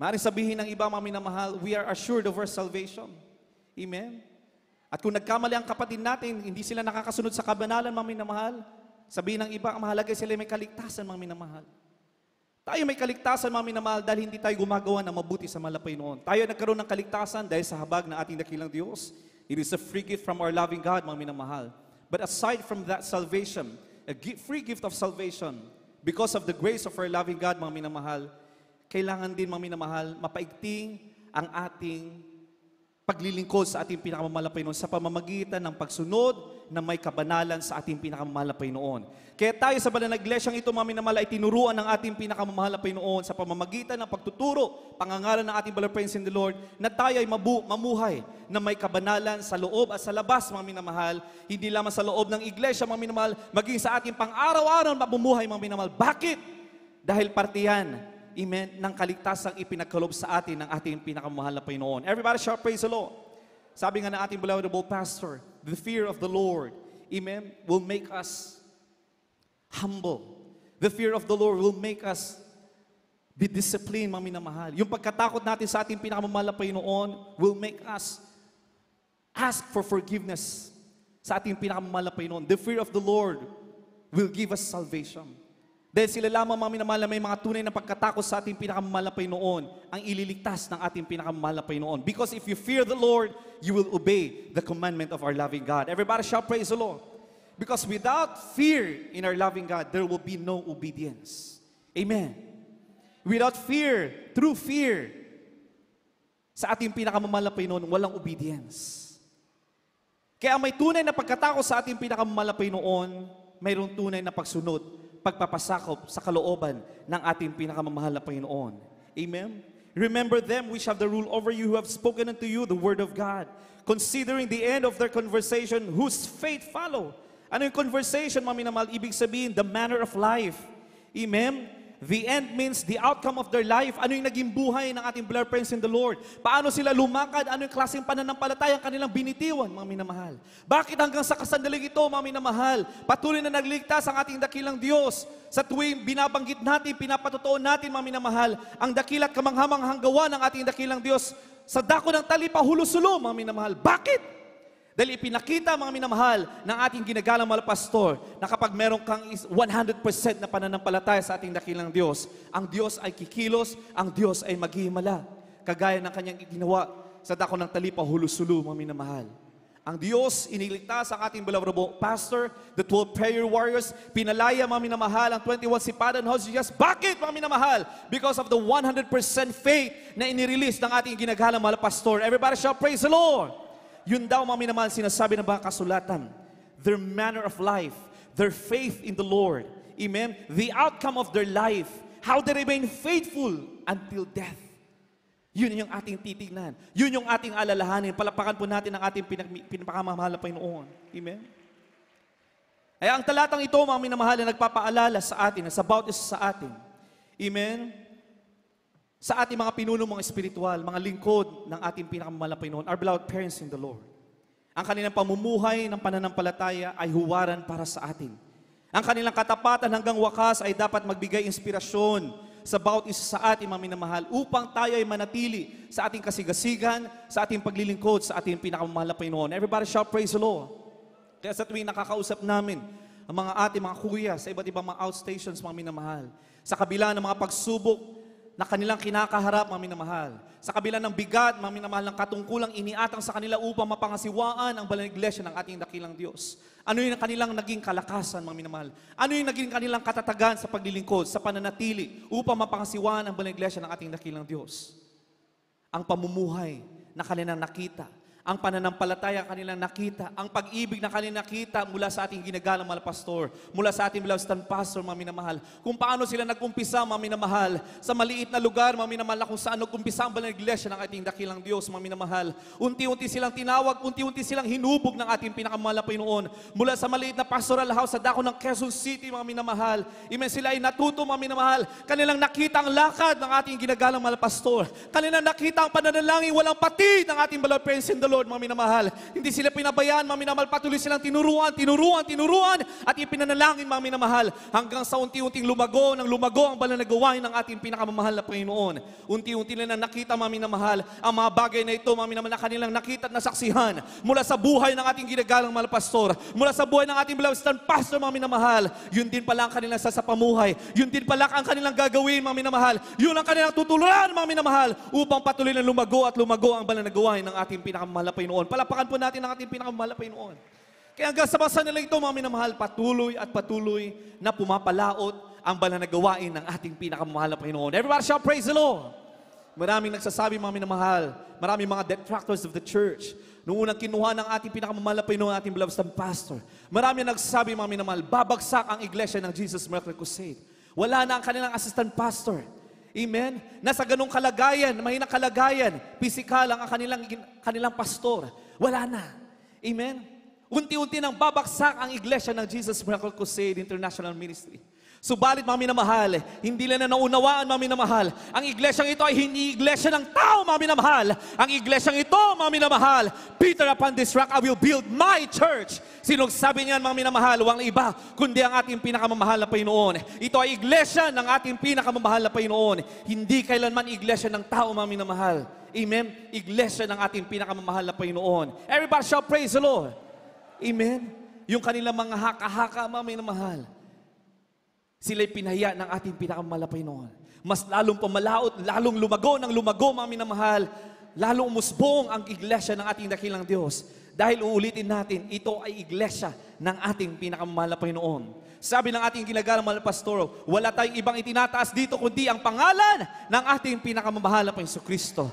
Maaring sabihin ng iba, mga minamahal, we are assured of our salvation. Amen? At kung nagkamali ang kapatid natin, hindi sila nakakasunod sa kabanalan, mga minamahal. Sabihin ng iba, ang mahalaga sila may kaligtasan, mga minamahal. Tayo may kaligtasan, mga minamahal, dahil hindi tayo gumagawa ng mabuti sa malapay noon. Tayo nagkaroon ng kaligtasan dahil sa habag ng ating dakilang Diyos. It is a free gift from our loving God, mga minamahal. But aside from that salvation, free gift of salvation, because of the grace of our loving God, mga minamahal, kailangan din, mga minamahal, mapaigting ang ating paglilingkod sa ating pinakamamahal na Panginoon sa pamamagitan ng pagsunod na may kabanalan sa ating pinakamamahal na Panginoon. Kaya tayo sa banal na iglesyang ito, mga minamahal, ay tinuruan ng ating pinakamamahal na Panginoon sa pamamagitan ng pagtuturo, pangangalan ng ating banal praise in the Lord, na tayo ay mamuhay na may kabanalan sa loob at sa labas, mga minamahal, hindi lamang sa loob ng iglesia, mga minamahal, maging sa ating pang-araw-araw na bumuhay, mga minamahal. Bakit? Dahil parte yan, amen, ng kaligtasang ipinagkaloob sa atin ng ating pinakamamahal na Panginoon. Everybody shout praise the Lord. Sabi nga ng ating beloved pastor, the fear of the Lord, amen, will make us humble. The fear of the Lord will make us be disciplined, mga minamahal. Yung pagkatakot natin sa ating pinakamamahal na Panginoon will make us ask for forgiveness sa ating pinakamamahal na Panginoon. The fear of the Lord will give us salvation. Dahil sila lamang, mga minamahal, na may mga tunay na pagkatakot sa ating pinakamamahal na Panginoon ang ililigtas ng ating pinakamamahal na Panginoon. Because if you fear the Lord, you will obey the commandment of our loving God. Everybody shall praise the Lord. Because without fear in our loving God, there will be no obedience. Amen. Without fear, through fear, sa ating pinakamamahal na Panginoon, walang obedience. Kaya may tunay na pagkatakot sa ating pinakamamahal na Panginoon, mayroong tunay na pagsunod, pagpapasakop sa kalooban ng ating pinakamamahal na Panginoon. Amen? Remember them which have the rule over you, who have spoken unto you the word of God, considering the end of their conversation, whose faith follow. Ano yung conversation, mga minamahal? Ibig sabihin, the manner of life. Amen? The end means the outcome of their life. Ano yung naging buhay ng ating beloved friends in the Lord? Paano sila lumakad? Ano yung klaseng pananampalataya ang kanilang binitiwan, mga minamahal? Bakit hanggang sa kasandaling ito, mga minamahal, patuloy na nagligtas ang ating dakilang Diyos? Sa tuwing binabanggit natin, pinapatotoo natin, mga minamahal, ang dakilat kamanghamanghang gawa ng ating dakilang Diyos sa dako ng talipa hulusulo, mga minamahal. Bakit? Dahil ipinakita, mga minamahal, ng ating ginagalang mahal pastor na kapag meron kang 100% na pananampalataya sa ating dakilang Diyos, ang Diyos ay kikilos, ang Diyos ay maghihimala. Kagaya ng kanyang ginawa sa dako ng talipa hulusulo, mga minamahal. Ang Diyos, iniligtas ang ating beloved pastor, the 12 prayer warriors, pinalaya, mga minamahal, ang 21 sipadan hostages. Bakit, mga minamahal? Because of the 100% faith na inirelease ng ating ginagalang mahal pastor. Everybody shall praise the Lord. Yun daw, mga minamahal, sinasabi ng mga kasulatan. Their manner of life, their faith in the Lord. Amen? The outcome of their life, how they remain faithful until death. Yun yung ating titignan. Yun yung ating alalahanin. Palapakan po natin ang ating pinakamamahal na Panginoon. Amen? Ay ang talatang ito, mga minamahal, na nagpapaalala sa atin, sa about sa atin. Amen? Sa ating mga pinuno, mga espiritual, mga lingkod ng ating pinakamamahal na Panginoon, our beloved parents in the Lord. Ang kanilang pamumuhay ng pananampalataya ay huwaran para sa atin. Ang kanilang katapatan hanggang wakas ay dapat magbigay inspirasyon sa bawat isa sa ating mga minamahal upang tayo ay manatili sa ating kasigasigan, sa ating paglilingkod, sa ating pinakamamahal na Panginoon. Everybody shout praise the Lord. Kaya sa tuwing nakakausap namin ang mga ating mga kuya sa iba't ibang mga outstations, mga minamahal, sa kabila ng mga pagsubok na kanilang kinakaharap, mga minamahal. Sa kabila ng bigat, mga minamahal, ng katungkulang iniatang sa kanila upang mapangasiwaan ang banal na iglesia ng ating dakilang Diyos. Ano yung kanilang naging kalakasan, mga minamahal? Ano yung naging kanilang katatagan sa paglilingkod, sa pananatili, upang mapangasiwaan ang banal na iglesia ng ating dakilang Diyos? Ang pamumuhay na kanilang nakita, ang pananampalataya kanilang nakita, ang pag-ibig na kanilang nakita mula sa ating ginagalang mahal pastor, mula sa ating beloved stand pastor, mga minamahal, kung paano sila nag-umpisa, mga minamahal, sa maliit na lugar, mga minamahal, kung saan nag-umpisa ang banal na iglesia ng ating dakilang Diyos, mga minamahal. Unti-unti silang tinawag, unti-unti silang hinubog ng ating pinakamahal na Panginoon. Mula sa maliit na pastoral house sa dako ng Quezon City, mga minamahal, amen, sila ay natuto, mga minamahal, kanilang nakita ang lakad ng ating ginagalang mahal pastor, kanilang nakita ang pananalangin walang pati ng ating beloved friends in the Lord, mga minamahal. Hindi sila pinabayaan, mga minamahal, patuloy silang tinuruan, at ipinanalangin, mga minamahal, hanggang sa unti-unting lumago ang banal na gawain ng ating pinakamamahal na Panginoon. Unti-unti na nakita, mga minamahal, ang mga bagay na ito, mga minamahal, na kanilang nakita at nasaksihan mula sa buhay ng ating ginagalang mahal pastor, mula sa buhay ng ating beloved stand pastor, mga minamahal. Yun din pala ang kanilang sasapamuhay. Yun din pala ang kanilang gagawin, mga minamahal. Yun ang kanilang tutuluran, mga minamahal, upang patuloy na lumago ang banal na gawain ng ating pinakamamahal na Panginoon. Palapakan po natin ang ating pinakamamahal na Panginoon. Kaya hanggang sa basa nila ito, mga minamahal, patuloy na pumapalaot ang banal na gawain ng ating pinakamamahal na Panginoon. Everybody shall praise the Lord. Maraming nagsasabi, mga minamahal, maraming mga detractors of the church. Noong unang kinuha ng ating pinakamamahal na Panginoon, ating beloved pastor, marami nagsasabi, mga minamahal, babagsak ang iglesia ng Jesus Miracle Crusade. Wala na ang kanilang assistant pastor. Amen? Nasa ganong kalagayan, mahinang kalagayan, pisikal ang kanilang pastor. Wala na. Amen? Unti-unti nang babagsak ang iglesia ng Jesus Miracle Crusade International Ministry. Subalit, mga minamahal, hindi nila naunawaan, mga minamahal, ang iglesyang ito ay hindi iglesia ng tao, mga minamahal. Ang iglesyang ito, mga minamahal, Peter, upon this rock, I will build my church. Sinong sabi niyan, mga minamahal, walang iba, kundi ang ating pinakamamahal na Panginoon. Ito ay iglesia ng ating pinakamamahal na Panginoon. Hindi kailanman iglesia ng tao, mga minamahal. Amen? Iglesia ng ating pinakamamahal na Panginoon. Everybody shall praise the Lord. Amen? Yung kanilang mga haka-haka, mga minamahal, sila'y pinahaya ng ating pinakamamahal na Panginoon. Mas lalong pamalaot, lalong lumago ng lumago, mga minamahal, lalong umusbong ang iglesia ng ating dakilang Diyos. Dahil uulitin natin, ito ay iglesia ng ating pinakamamahal na Panginoon. Sabi ng ating ginagalang mahal na pastor, wala tayong ibang itinataas dito kundi ang pangalan ng ating pinakamamahal na Panginoon Kristo.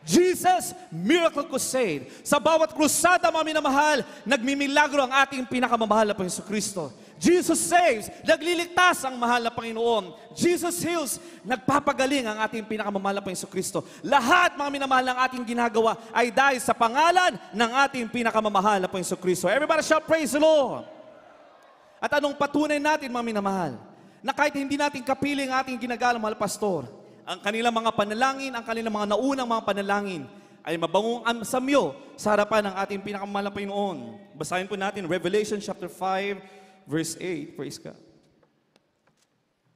Jesus Miracle Crusade. Sa bawat krusada, mga minamahal, nagmimilagro ang ating pinakamamahal na Panginoon Kristo. Jesus saves, nagliligtas ang mahal na Panginoon. Jesus heals, nagpapagaling ang ating pinakamamahal na Panginoon Kristo. Lahat, mga minamahal, ng ating ginagawa ay dahil sa pangalan ng ating pinakamamahal na Panginoon Kristo. Everybody shall praise the Lord. At anong patunay natin, mga minamahal, na kahit hindi natin kapiling ang ating ginagalang mahal pastor, ang kanilang mga panalangin, ang kanilang mga naunang mga panalangin, ay mabangong samyo sa harapan ng ating pinakamamahal na Panginoon. Basahin po natin Revelation chapter 5, verse 8, praise God.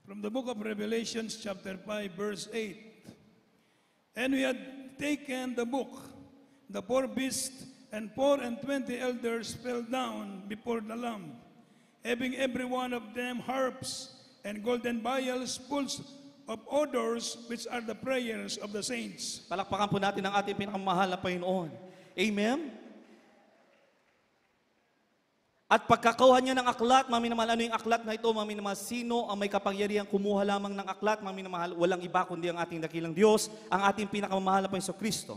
From the book of Revelation, chapter 5, verse 8. And we had taken the book, the 4 beasts and 24 elders fell down before the Lamb, having every one of them harps and golden vials full of odors, which are the prayers of the saints. Palakpakan po natin ang ating pinakamahal na Panginoon. Amen? At pagkakakuha niya ng aklat, mga minamahal, ano yung aklat na ito, mga minamahal, sino ang may kapangyarihan kumuha lamang ng aklat, mga minamahal, walang iba kundi ang ating dakilang Diyos, ang ating pinakamamahal na Panginoon Kristo.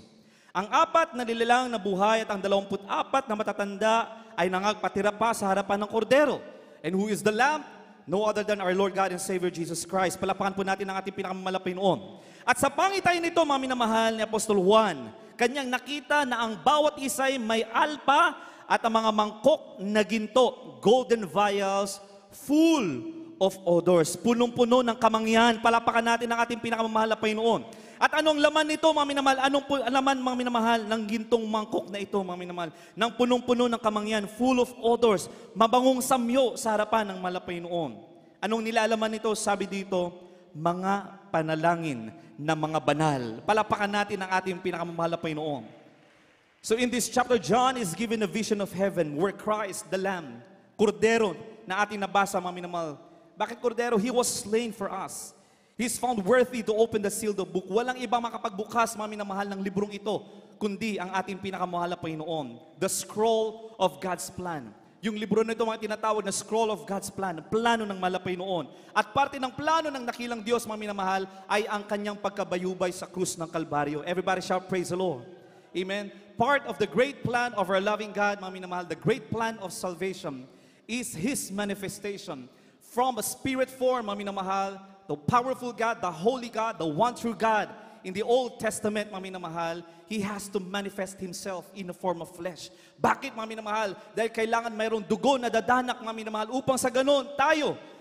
Ang 4 na nilalang na buhay at ang 24 na matatanda ay nangagpatira pa sa harapan ng kordero. And who is the Lamb? No other than our Lord God and Savior Jesus Christ. Palapakan po natin ang ating pinakamamahal na Panginoon. At sa pangitain nito, mga minamahal ni Apostol Juan, kanyang nakita na ang bawat isa'y may alpa at ang mga mangkok na ginto, golden vials, full of odors. Punong-puno ng kamangyan. Palapakan natin ang ating pinakamamahal na Panginoon. At anong laman nito, mga minamahal? Anong laman, mga minamahal, ng gintong mangkok na ito, mga minamahal? Nang punong-puno ng kamangyan, full of odors, mabangong samyo sa harapan ng mahal na Panginoon. Anong nilalaman nito? Sabi dito, mga panalangin na mga banal. Palapakan natin ang ating pinakamamahal na Panginoon. So in this chapter, John is given a vision of heaven where Christ, the Lamb, Kordero, na ating nabasa, mga minamahal. Bakit Kordero? He was slain for us. He's found worthy to open the sealed book. Walang ibang makapagbukas, mga minamahal, ng librong ito, kundi ang ating pinakamahal na Panginoon. The scroll of God's plan. Yung libro na ito, mga tinatawag na scroll of God's plan, plano ng mahal na Panginoon. At parte ng plano ng dakilang Diyos, mga minamahal, ay ang kanyang pagkabayubay sa krus ng Kalbaryo. Everybody shout, praise the Lord. Amen. Part of the great plan of our loving God, mga minamahal, the great plan of salvation is His manifestation from a spirit form, mga minamahal, the powerful God, the holy God, the one true God. In the Old Testament, mga minamahal, He has to manifest Himself in the form of flesh. Bakit, mga minamahal? Dahil kailangan mayroong dugo na dadanak, mga minamahal, upang sa ganon,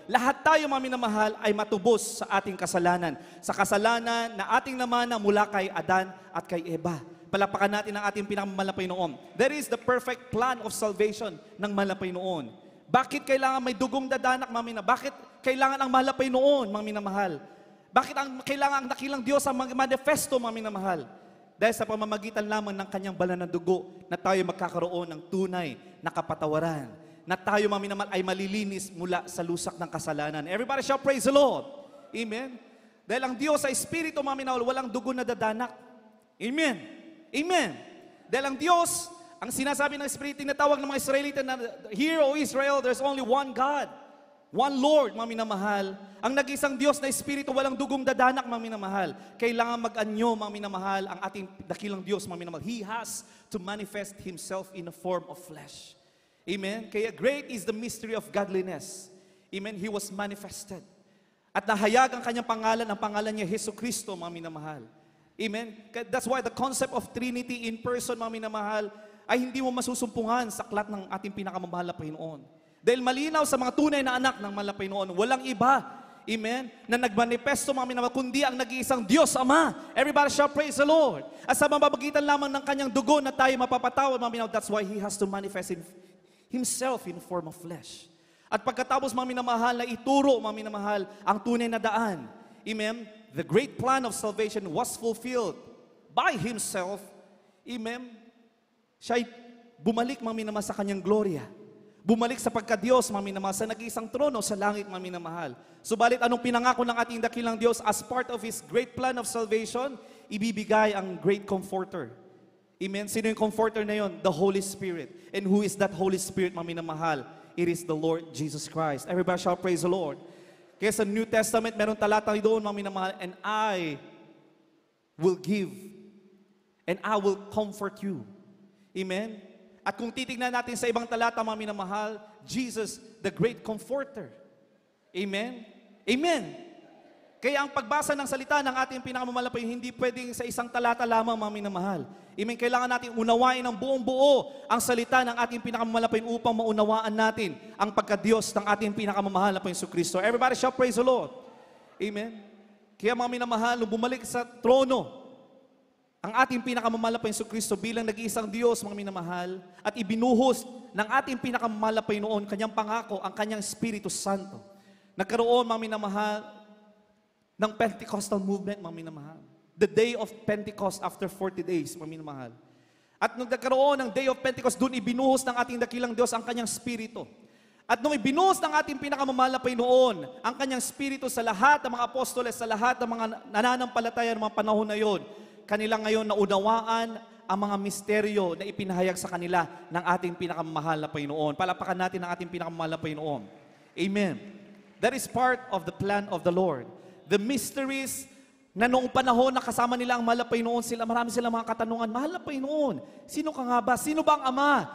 lahat tayo, mga minamahal, ay matubos sa ating kasalanan. Sa kasalanan na ating namana mula kay Adan at kay Eva. Palapakan natin ang ating pinakamamahal na Panginoon. There is the perfect plan of salvation ng mahal na Panginoon. Bakit kailangan may dugong dadanak, mga minamahal? Bakit kailangan ang mahal na Panginoon, mga minamahal? Bakit kailangan ang dakilang Diyos ang manifesto, mga minamahal? Dahil sa pamamagitan lamang ng kanyang banal na dugo na tayo magkakaroon ng tunay na kapatawaran. Na tayo, mga minamahal, ay malilinis mula sa lusak ng kasalanan. Everybody shall praise the Lord. Amen? Dahil ang Diyos ay Espiritu, mga minamahal, walang dugo na dadanak. Amen? Amen. Dahil ang Diyos, ang sinasabi ng Espiritu na tawag ng mga Israelita na, "Hear, O Israel, there's only one God." One Lord, mga minamahal. Ang nag-isang Diyos na Espiritu, walang dugong dadanak, mga minamahal. Kailangan mag-anyo, mga minamahal, ang ating dakilang Diyos, mga minamahal. He has to manifest Himself in a form of flesh. Amen? Kaya great is the mystery of godliness. Amen? He was manifested. At nahayag ang kanyang pangalan, ang pangalan niya, Hesus Kristo, mga minamahal. Amen? That's why the concept of Trinity in person, mga minamahal, ay hindi mo masusumpungan sa aklat ng ating pinakamamahal na Panginoon. Dahil malinaw sa mga tunay na anak ng mahal na Panginoon, walang iba, amen, na nagmanifesto, mga minamahal, kundi ang nag-iisang Diyos Ama. Everybody shall praise the Lord. At sa mamagitan lamang ng kanyang dugo na tayo mapapatawad, mga minamahal, that's why He has to manifest Himself in form of flesh. At pagkatapos, mga minamahal, na ituro, mga minamahal, ang tunay na daan. Amen? The great plan of salvation was fulfilled by Himself. Amen? Siya'y bumalik, mga minamahal, sa kanyang gloria. Bumalik sa pagka-Diyos, mga minamahal, sa nag-iisang trono sa langit, mga minamahal. Subalit, anong pinangako ng ating dakilang Diyos as part of His great plan of salvation? Ibibigay ang great comforter. Amen? Sino yung comforter na yon? The Holy Spirit. And who is that Holy Spirit, mga minamahal? It is the Lord Jesus Christ. Everybody shall praise the Lord. Kaya sa New Testament, meron talata doon, mga minamahal, and I will give, and I will comfort you. Amen? At kung titignan natin sa ibang talata, mga minamahal, Jesus, the great comforter. Amen? Amen. Kaya ang pagbasa ng salita ng ating pinakamamalampay, hindi pwedeng sa isang talata lamang, mga minamahal. Amen? Kailangan natin unawain ng buong buo ang salita ng ating pinakamamalampay upang maunawaan natin ang pagka-Diyos ng ating pinakamamahal na Panginoon Kristo. Everybody shall praise the Lord. Amen? Kaya mga minamahal, nung bumalik sa trono, ang ating pinakamamahal na Panginoon Kristo bilang nag-iisang Diyos, mga minamahal, at ibinuhos ng ating pinakamamahal na Panginoon, kanyang pangako, ang kanyang Espiritu Santo. Nagkaroon, mga minamahal, ng Pentecostal movement, mga minamahal. The day of Pentecost after 40 days, mga minamahal. At nung nagkaroon ng day of Pentecost, doon ibinuhos ng ating dakilang Diyos ang kanyang Espiritu. At nung ibinuhos ng ating pinakamamahal na Panginoon, ang kanyang Espiritu sa lahat ng mga apostoles, sa lahat ng mga nananampalataya ng mga panahon na yon, kanila ngayon naunawaan ang mga misteryo na ipinahayag sa kanila ng ating pinakamamahal na Panginoon. Palapakan natin ang ating pinakamamahal na Panginoon. Amen. That is part of the plan of the Lord. The mysteries na noong panahon na kasama nila ang mahal na Panginoon, marami silang mga katanungan, mahal na Panginoon, sino ka nga ba? Sino ba ang Ama?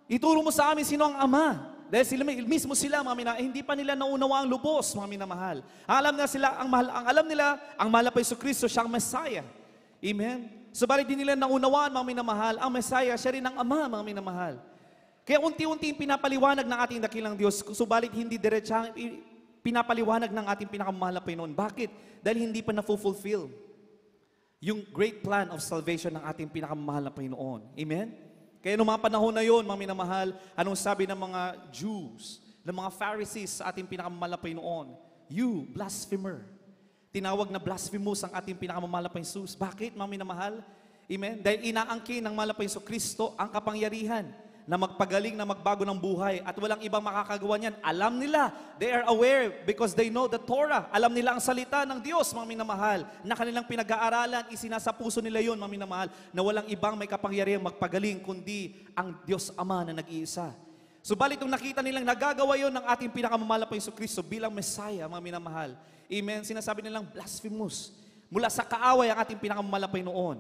Ituro mo sa amin sino ang Ama. Dahil mismo sila, mga minamahal, hindi pa nila naunawa ang lubos, mga minamahal. Ang alam nila, ang mahal na Panginoon Kristo, siyang Messiah. Amen? Subalit din nila naunawaan, mga minamahal, ang Messiah, siya rin ang Ama, mga minamahal. Kaya unti-unti pinapaliwanag ng ating dakilang Diyos, subalit hindi diretsang pinapaliwanag ng ating pinakamahal na Panginoon. Bakit? Dahil hindi pa na-fulfill yung great plan of salvation ng ating pinakamahal na Panginoon. Amen? Kaya noong mga panahon na yon, mga minamahal, anong sabi ng mga Jews, ng mga Pharisees sa ating pinakamahal na Panginoon? You, blasphemer. Tinawag na blasphemous ang ating pinakamamahal na Jesus. Bakit, mga minamahal? Amen? Dahil inaangkin ng mahal na Panginoon Kristo ang kapangyarihan na magpagaling, na magbago ng buhay. At walang ibang makakagawa niyan. Alam nila, they are aware because they know the Torah. Alam nila ang salita ng Diyos, mga minamahal, na kanilang pinag-aaralan, isinasa puso nila yun, mga minamahal, na walang ibang may kapangyarihan magpagaling, kundi ang Diyos Ama na nag-iisa. Subalit nung nakita nilang nagagawa yon ng ating pinakamamahal na Panginoon Kristo bilang Messiah, mga minamahal, amen, sinasabi nilang blasphemous. Mula sa kaaway ang ating pinakamamahal na Panginoon.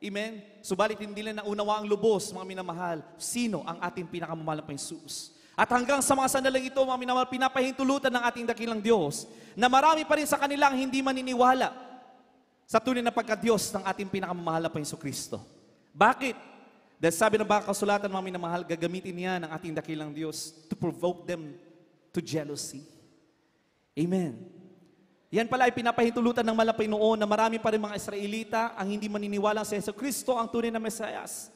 Amen? Subalit hindi nila naunawa ang lubos, mga minamahal, sino ang ating pinakamamahal na Panginoon. At hanggang sa mga sandaling ito, mga minamahal, pinapahintulutan ng ating dakilang Diyos na marami pa rin sa kanilang hindi maniniwala sa tunay na pagka-Diyos ng ating pinakamamahal na Panginoon Kristo. Bakit? Dahil sabi ng baka kasulatan, mga minamahal, gagamitin niya ng ating dakilang Diyos to provoke them to jealousy. Amen. Yan pala ay pinapahintulutan ng malapay noon na marami pa rin mga Israelita ang hindi maniniwala sa Yesu Kristo, ang tunay na Mesayas.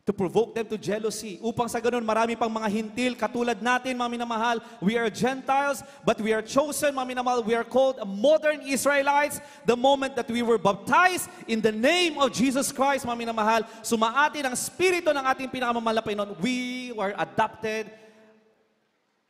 To provoke them to jealousy. Upang sa ganun, marami pang mga hintil, katulad natin, mga minamahal. We are Gentiles, but we are chosen, mga minamahal. We are called modern Israelites. The moment that we were baptized in the name of Jesus Christ, mga minamahal, sumaatin ang spirito ng ating pinakamamahal na Panginoon. We were adopted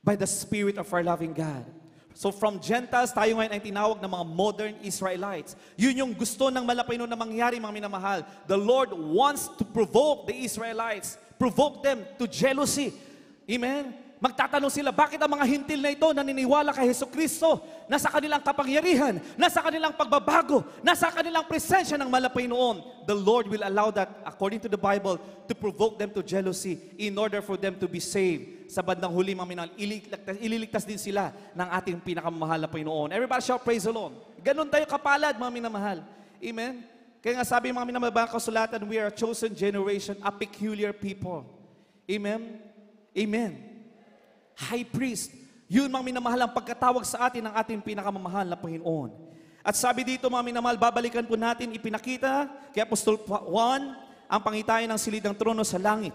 by the Spirit of our loving God. So from Gentiles, tayo ngayon ay tinawag ng mga modern Israelites. Yun yung gusto ng malapay na mangyari, mga minamahal. The Lord wants to provoke the Israelites, provoke them to jealousy. Amen? Magtatanong sila, bakit ang mga hintil na ito naniniwala kay Jesucristo, nasa kanilang kapangyarihan, nasa kanilang pagbabago, nasa kanilang presensya ng malapay noon? The Lord will allow that, according to the Bible, to provoke them to jealousy in order for them to be saved. Sa bandang huli, mga minamahal, ililigtas din sila ng ating pinakamamahal na Panginoon. Everybody shout, praise the Lord. Ganon tayo kapalad, mga minamahal. Amen? Kaya nga sabi mga minamahal, bang kasulatan, we are a chosen generation, a peculiar people. Amen? Amen. High priest, yun mga minamahal ang pagkatawag sa atin ng ating pinakamamahal na Panginoon. At sabi dito mga minamahal, babalikan po natin, ipinakita kay Apostol Juan ang pangitayan ng silid ng trono sa langit.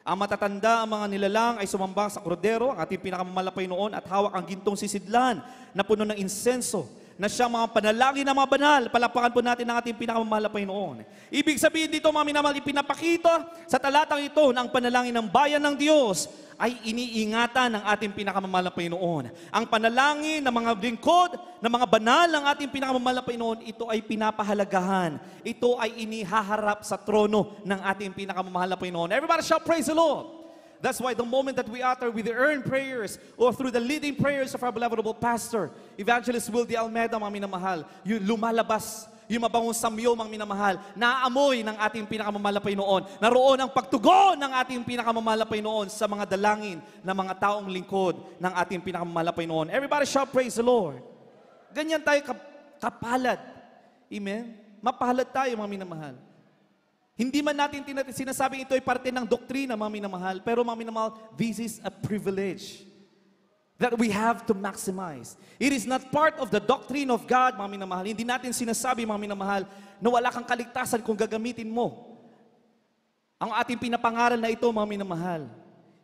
Ang matatanda, ang mga nilalang ay sumamba sa kordero, ang ating pinakamamahal na Panginoon, at hawak ang gintong sisidlan na puno ng insenso, na siyang mga panalangin ng mga banal. Palapakan po natin ang ating pinakamamahal na Panginoon. Ibig sabihin dito mga minamahal, ipinapakita sa talatang ito na ang panalangin ng bayan ng Diyos ay iniingatan ng ating pinakamamahal na Panginoon. Ang panalangin ng mga lingkod, ng mga banal ng ating pinakamamahal na Panginoon, ito ay pinapahalagahan. Ito ay inihaharap sa trono ng ating pinakamamahal na Panginoon. Everybody shout, praise the Lord! That's why the moment that we utter with the earned prayers or through the leading prayers of our beloved pastor, Evangelist Will D. Almeida, mga minamahal, yung lumalabas, yung mabangong samyo, mga minamahal, naaamoy ng ating pinakamamahal na Panginoon. Naroon ang pagtugon ng ating pinakamamahal na Panginoon sa mga dalangin ng mga taong lingkod ng ating pinakamamahal na Panginoon. Everybody shout, praise the Lord. Ganyan tayo kapalad. Amen? Mapalad tayo, mga minamahal. Hindi man natin sinasabing ito ay parte ng doktrina, mga minamahal, pero mga minamahal, this is a privilege that we have to maximize. It is not part of the doctrine of God, mga minamahal. Hindi natin sinasabi, mga minamahal, na wala kang kaligtasan kung gagamitin mo ang ating pinapangaral na ito, mga minamahal.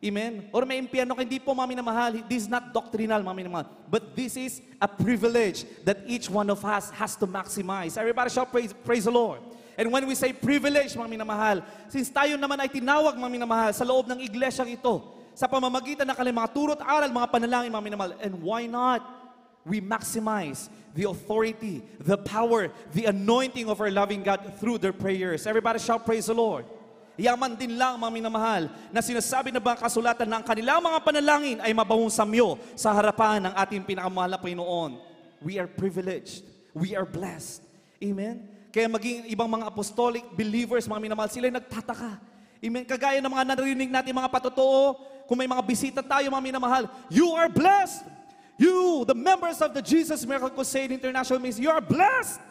Amen? Or may impyerno, hindi po, mga minamahal, this is not doctrinal, mga minamahal, but this is a privilege that each one of us has to maximize. Everybody shall praise the Lord. And when we say privilege, mga minamahal, since tayo naman ay tinawag, mga minamahal, sa loob ng iglesyang ito, sa pamamagitan ng kanilang mga turot aral, mga panalangin, mga minamahal, and why not we maximize the authority, the power, the anointing of our loving God through their prayers? Everybody shout, praise the Lord. Yaman din lang, mga minamahal, na sinasabi na ba kasulatan ng kanilang mga panalangin ay mabahong samyo sa harapan ng ating pinakamahal na Panginoon. We are privileged. We are blessed. Amen? Kaya maging ibang mga apostolic believers, mga minamahal, sila nagtataka. Amen? Kagaya ng mga narinig natin mga patotoo, kung may mga bisita tayo, mga minamahal, you are blessed. You, the members of the Jesus Miracle Crusade International Ministry, you are blessed.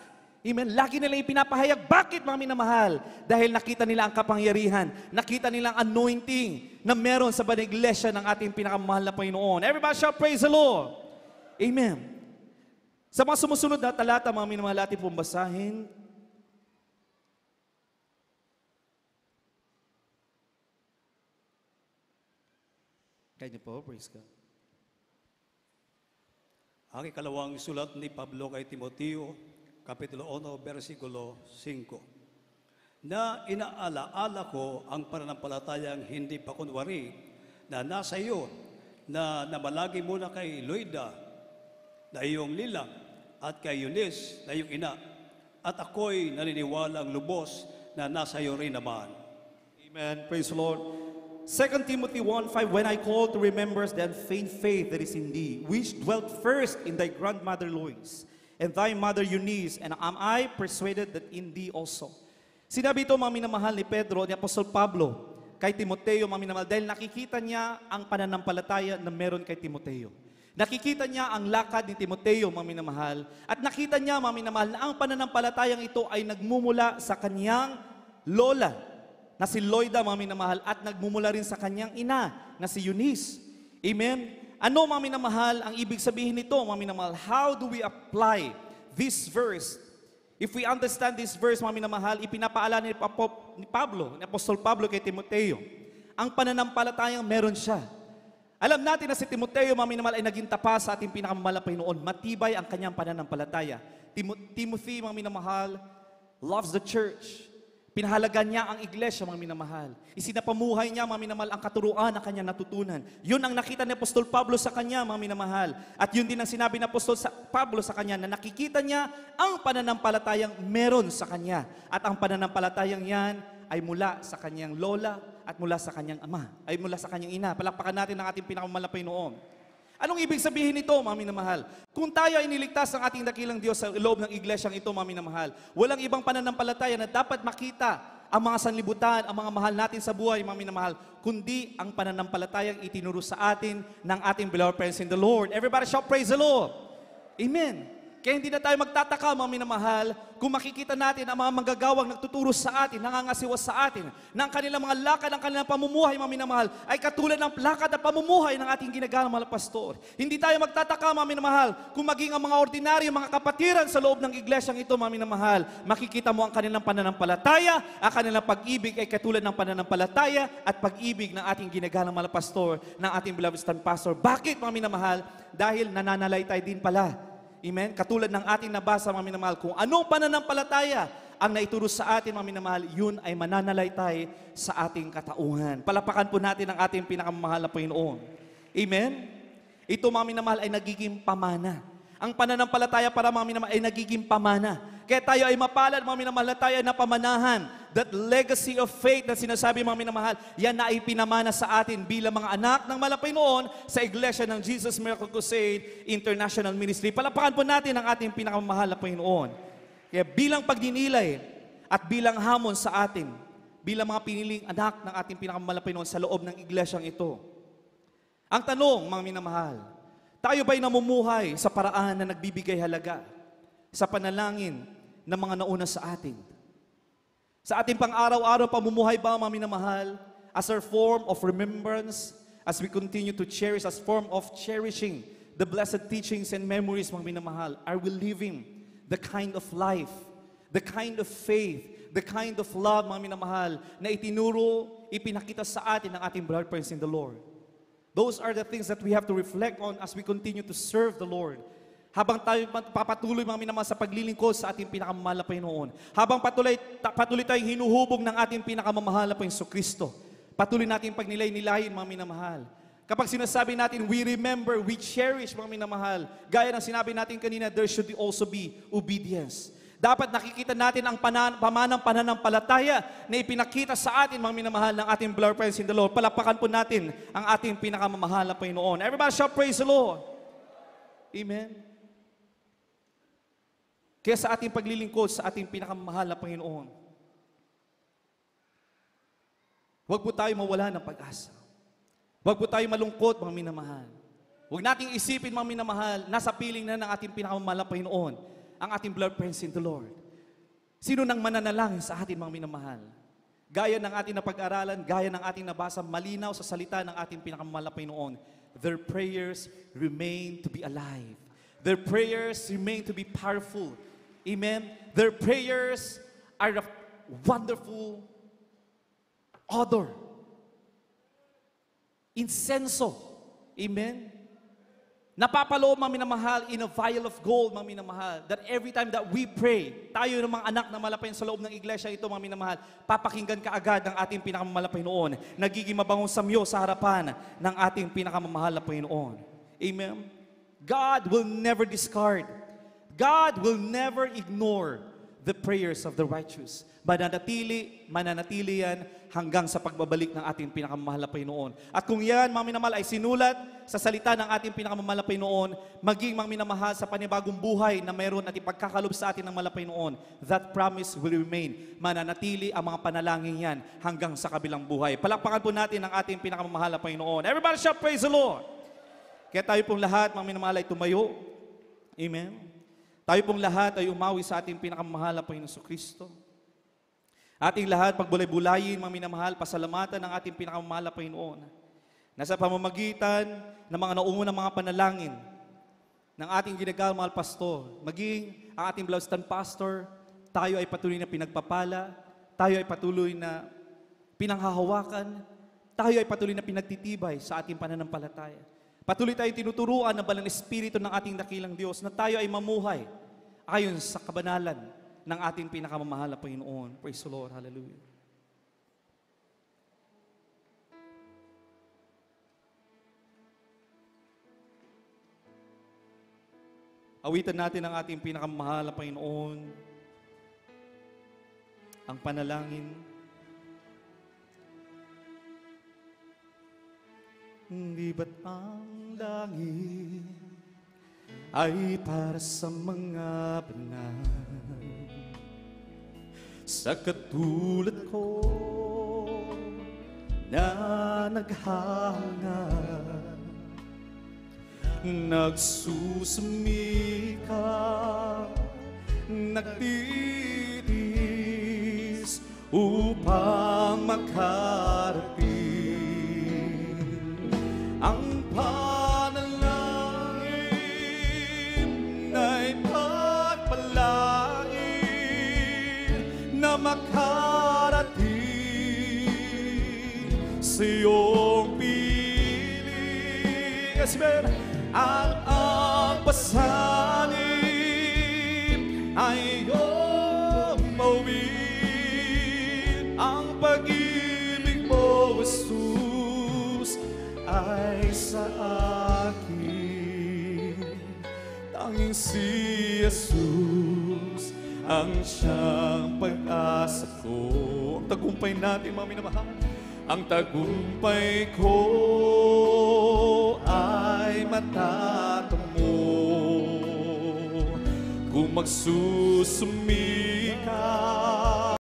Amen? Lagi nila ipinapahayag. Bakit, mga minamahal? Dahil nakita nila ang kapangyarihan, nakita nila ang anointing na meron sa banang iglesia ng ating pinakamahal na Panginoon. Everybody shout, praise the Lord. Amen. Sa mga sumusunod na talata, mga minamahal, ating pong basahin. Kaya po, praise God. Ang ikalawang sulat ni Pablo kay Timoteo, Kapitulo 1, versikulo 5, na inaalaala ko ang pananampalatayang hindi pa kunwari na nasa iyo, na namalagi muna kay Loida, na iyong lilang, at kay Eunice, na iyong ina, at ako'y naniniwalang lubos na nasa iyo rin naman. Amen. Praise the Lord. 2 Timothy 1:5, when I call to remembrance the unfeigned faith that is in thee, which dwelt first in thy grandmother Lois, and thy mother Eunice, and am I persuaded that in thee also. Sinabi ito, mga minamahal, ni Pedro, ni Apostol Pablo, kay Timoteo, mga minamahal, dahil nakikita niya ang pananampalataya na meron kay Timoteo. Nakikita niya ang lakad ni Timoteo, mga minamahal, at nakita niya, mga minamahal, na ang pananampalatayang ito ay nagmumula sa kanyang lola, na si Loida, mga minamahal, at nagmumula rin sa kanyang ina, na si Eunice. Amen? Ano, mga minamahal, ang ibig sabihin nito, mga minamahal? How do we apply this verse? If we understand this verse, mga minamahal, ipinapaalala ni Pablo, ni Apostol Pablo kay Timoteo, ang pananampalatayang meron siya. Alam natin na si Timoteo, mga minamahal, ay naging tapas sa ating pinakamamahal na Panginoon. Matibay ang kanyang pananampalataya. Timothy, mga minamahal, loves the church. Pinahalagan niya ang iglesia, mga minamahal. Isinapamuhay niya, mga minamahal, ang katuruan na kanya natutunan. Yun ang nakita ni Apostol Pablo sa kanya, mga minamahal. At yun din ang sinabi ni Apostol Pablo sa kanya, na nakikita niya ang pananampalatayang meron sa kanya. At ang pananampalatayang yan ay mula sa kanyang lola at mula sa kanyang ama, ay mula sa kanyang ina. Palakpakan natin ang ating pinakamamahal na Panginoon. Anong ibig sabihin nito, mga minamahal? Kung tayo ay niligtas ng ating dakilang Diyos sa loob ng iglesyang ito, mga minamahal, walang ibang pananampalataya na dapat makita ang mga sanlibutan, ang mga mahal natin sa buhay, mga minamahal, kundi ang pananampalatayang itinuro sa atin ng ating beloved friends in the Lord. Everybody shout, praise the Lord. Amen. Kaya hindi na tayo magtataka, mga minamahal, kung makikita natin ang mga manggagawang nagtuturo sa atin, nangangasiwas sa atin, ng kanilang mga lakad, ng kanilang pamumuhay, mga minamahal, ay katulad ng lakad at pamumuhay ng ating ginagalang mga pastor. Hindi tayo magtataka, mga minamahal, kung maging ang mga ordinaryo, mga kapatiran sa loob ng iglesyang ito, mga minamahal, makikita mo ang kanilang pananampalataya, ang kanilang pag-ibig ay katulad ng pananampalataya at pag-ibig ng ating ginagalang mga pastor, ng ating beloved stand pastor. Bakit, mga minamahal? Dahil nananalaytay din pala. Amen? Katulad ng ating nabasa, mga minamahal, kung anong pananampalataya ang naituro sa atin, mga minamahal, yun ay mananalaytay sa ating katauhan. Palapakan po natin ang ating pinakamamahal na Panginoon. Amen? Ito, mga minamahal, ay nagiging pamana. Ang pananampalataya para, mga minamahal, ay nagiging pamana. Kaya tayo ay mapalad, mga minamahal, na tayo ay napamanahan. That legacy of faith na sinasabi, mga minamahal, yan na ay pinamana sa atin bilang mga anak ng malapay noon sa Iglesia ng Jesus Miracle Crusade International Ministry. Palapakan po natin ang ating pinakamamahal na Panginoon. Kaya bilang pagdinilay at bilang hamon sa atin, bilang mga piniling anak ng ating pinakamamahal na Panginoon sa loob ng iglesyang ito. Ang tanong, mga minamahal, tayo ba'y namumuhay sa paraan na nagbibigay halaga sa panalangin ng mga nauna sa atin? Sa ating pang-araw-araw pamumuhay ba, mga minamahal, as a form of remembrance, as we continue to cherish, as form of cherishing the blessed teachings and memories, mga minamahal, are we living the kind of life, the kind of faith, the kind of love, mga minamahal, na itinuro, ipinakita sa atin ng ating blood friends in the Lord? Those are the things that we have to reflect on as we continue to serve the Lord. Habang tayo papatuloy, mga minamahal, sa paglilingkod sa ating pinakamamahal na Panginoon. Habang patuloy tayong hinuhubog ng ating pinakamamahal na Panginoon Kristo. Patuloy natin pagnilay-nilayin, mga minamahal. Kapag sinasabi natin, we remember, we cherish, mga minamahal. Gaya ng sinabi natin kanina, there should also be obedience. Dapat nakikita natin ang pamanang pananampalataya na ipinakita sa atin, mga minamahal, ng ating beloved friends in the Lord. Palapakan po natin ang ating pinakamamahal na Panginoon. Everybody shout, praise the Lord. Amen. Kaya sa ating paglilingkod sa ating pinakamamahal na Panginoon, huwag po tayo mawala ng pag-asa. Huwag po tayo malungkot, mga minamahal. Huwag nating isipin, mga minamahal, nasa piling na ng ating pinakamamahal na Panginoon, ang ating blood friends in the Lord. Sino nang mananalangin sa ating, mga minamahal? Gaya ng ating napag-aralan, gaya ng ating nabasa, malinaw sa salita ng ating pinakamamahal na Panginoon, their prayers remain to be alive. Their prayers remain to be powerful. Amen. Their prayers are a wonderful odor. Incenso. Amen. Napapaloob, mga minamahal, in a vial of gold, mga minamahal, that every time that we pray, tayo ng mga anak na malapayan sa loob ng iglesia ito, mga minamahal, papakinggan ka agad ng ating pinakamamahal na Panginoon. Nagiging mabangong samyo sa harapan ng ating pinakamamahal na Panginoon. Amen. God will never discard. God will never ignore the prayers of the righteous. Mananatili yan hanggang sa pagbabalik ng ating pinakamamahal na Panginoon. At kung yan, mga minamahal, ay sinulat sa salita ng ating pinakamamahal na Panginoon, maging, mga minamahal, sa panibagong buhay na mayroon at ipagkakalob sa atin ng mahal na Panginoon, that promise will remain. Mananatili ang mga panalangin yan hanggang sa kabilang buhay. Palakpakan po natin ang ating pinakamamahal na Panginoon. Everybody shout, praise the Lord! Kaya tayo pong lahat, mga minamahal, ay tumayo. Amen. Tayo pong lahat ay umawi sa ating pinakamamahal na Panginoon Kristo. Ating lahat, pagbulay-bulayin, mga minamahal, pasalamatan ng ating pinakamamahal na Panginoon. Nasa pamamagitan ng mga nauunang mga panalangin ng ating ginagalang mahal pastor, maging ang ating beloved stand pastor, tayo ay patuloy na pinagpapala, tayo ay patuloy na pinanghahawakan, tayo ay patuloy na pinagtitibay sa ating pananampalataya. Patuloy tayong tinuturuan ng Banal na Espiritu ng ating dakilang Diyos na tayo ay mamuhay ayon sa kabanalan ng ating pinakamamahal na Panginoon. Praise the Lord. Hallelujah. Awitan natin ang ating pinakamamahal na Panginoon, ang panalangin Di ba't ang langit ay para sa mga banal? Sa katulad ko na naghahangad, nagsusumikap, nagtitiis upang makarating ang panalangin ay pagpalangin na makarating sa iyong piling. Esmer, ang pasanin ay iyong mawin. Ang pag-ibig mo, Jesus, ay sa akin. Tanging si Jesus ang siyang pag-asa ko. Ang tagumpay natin, mga minamahal, ang tagumpay ko ay matatamo kung magsusumika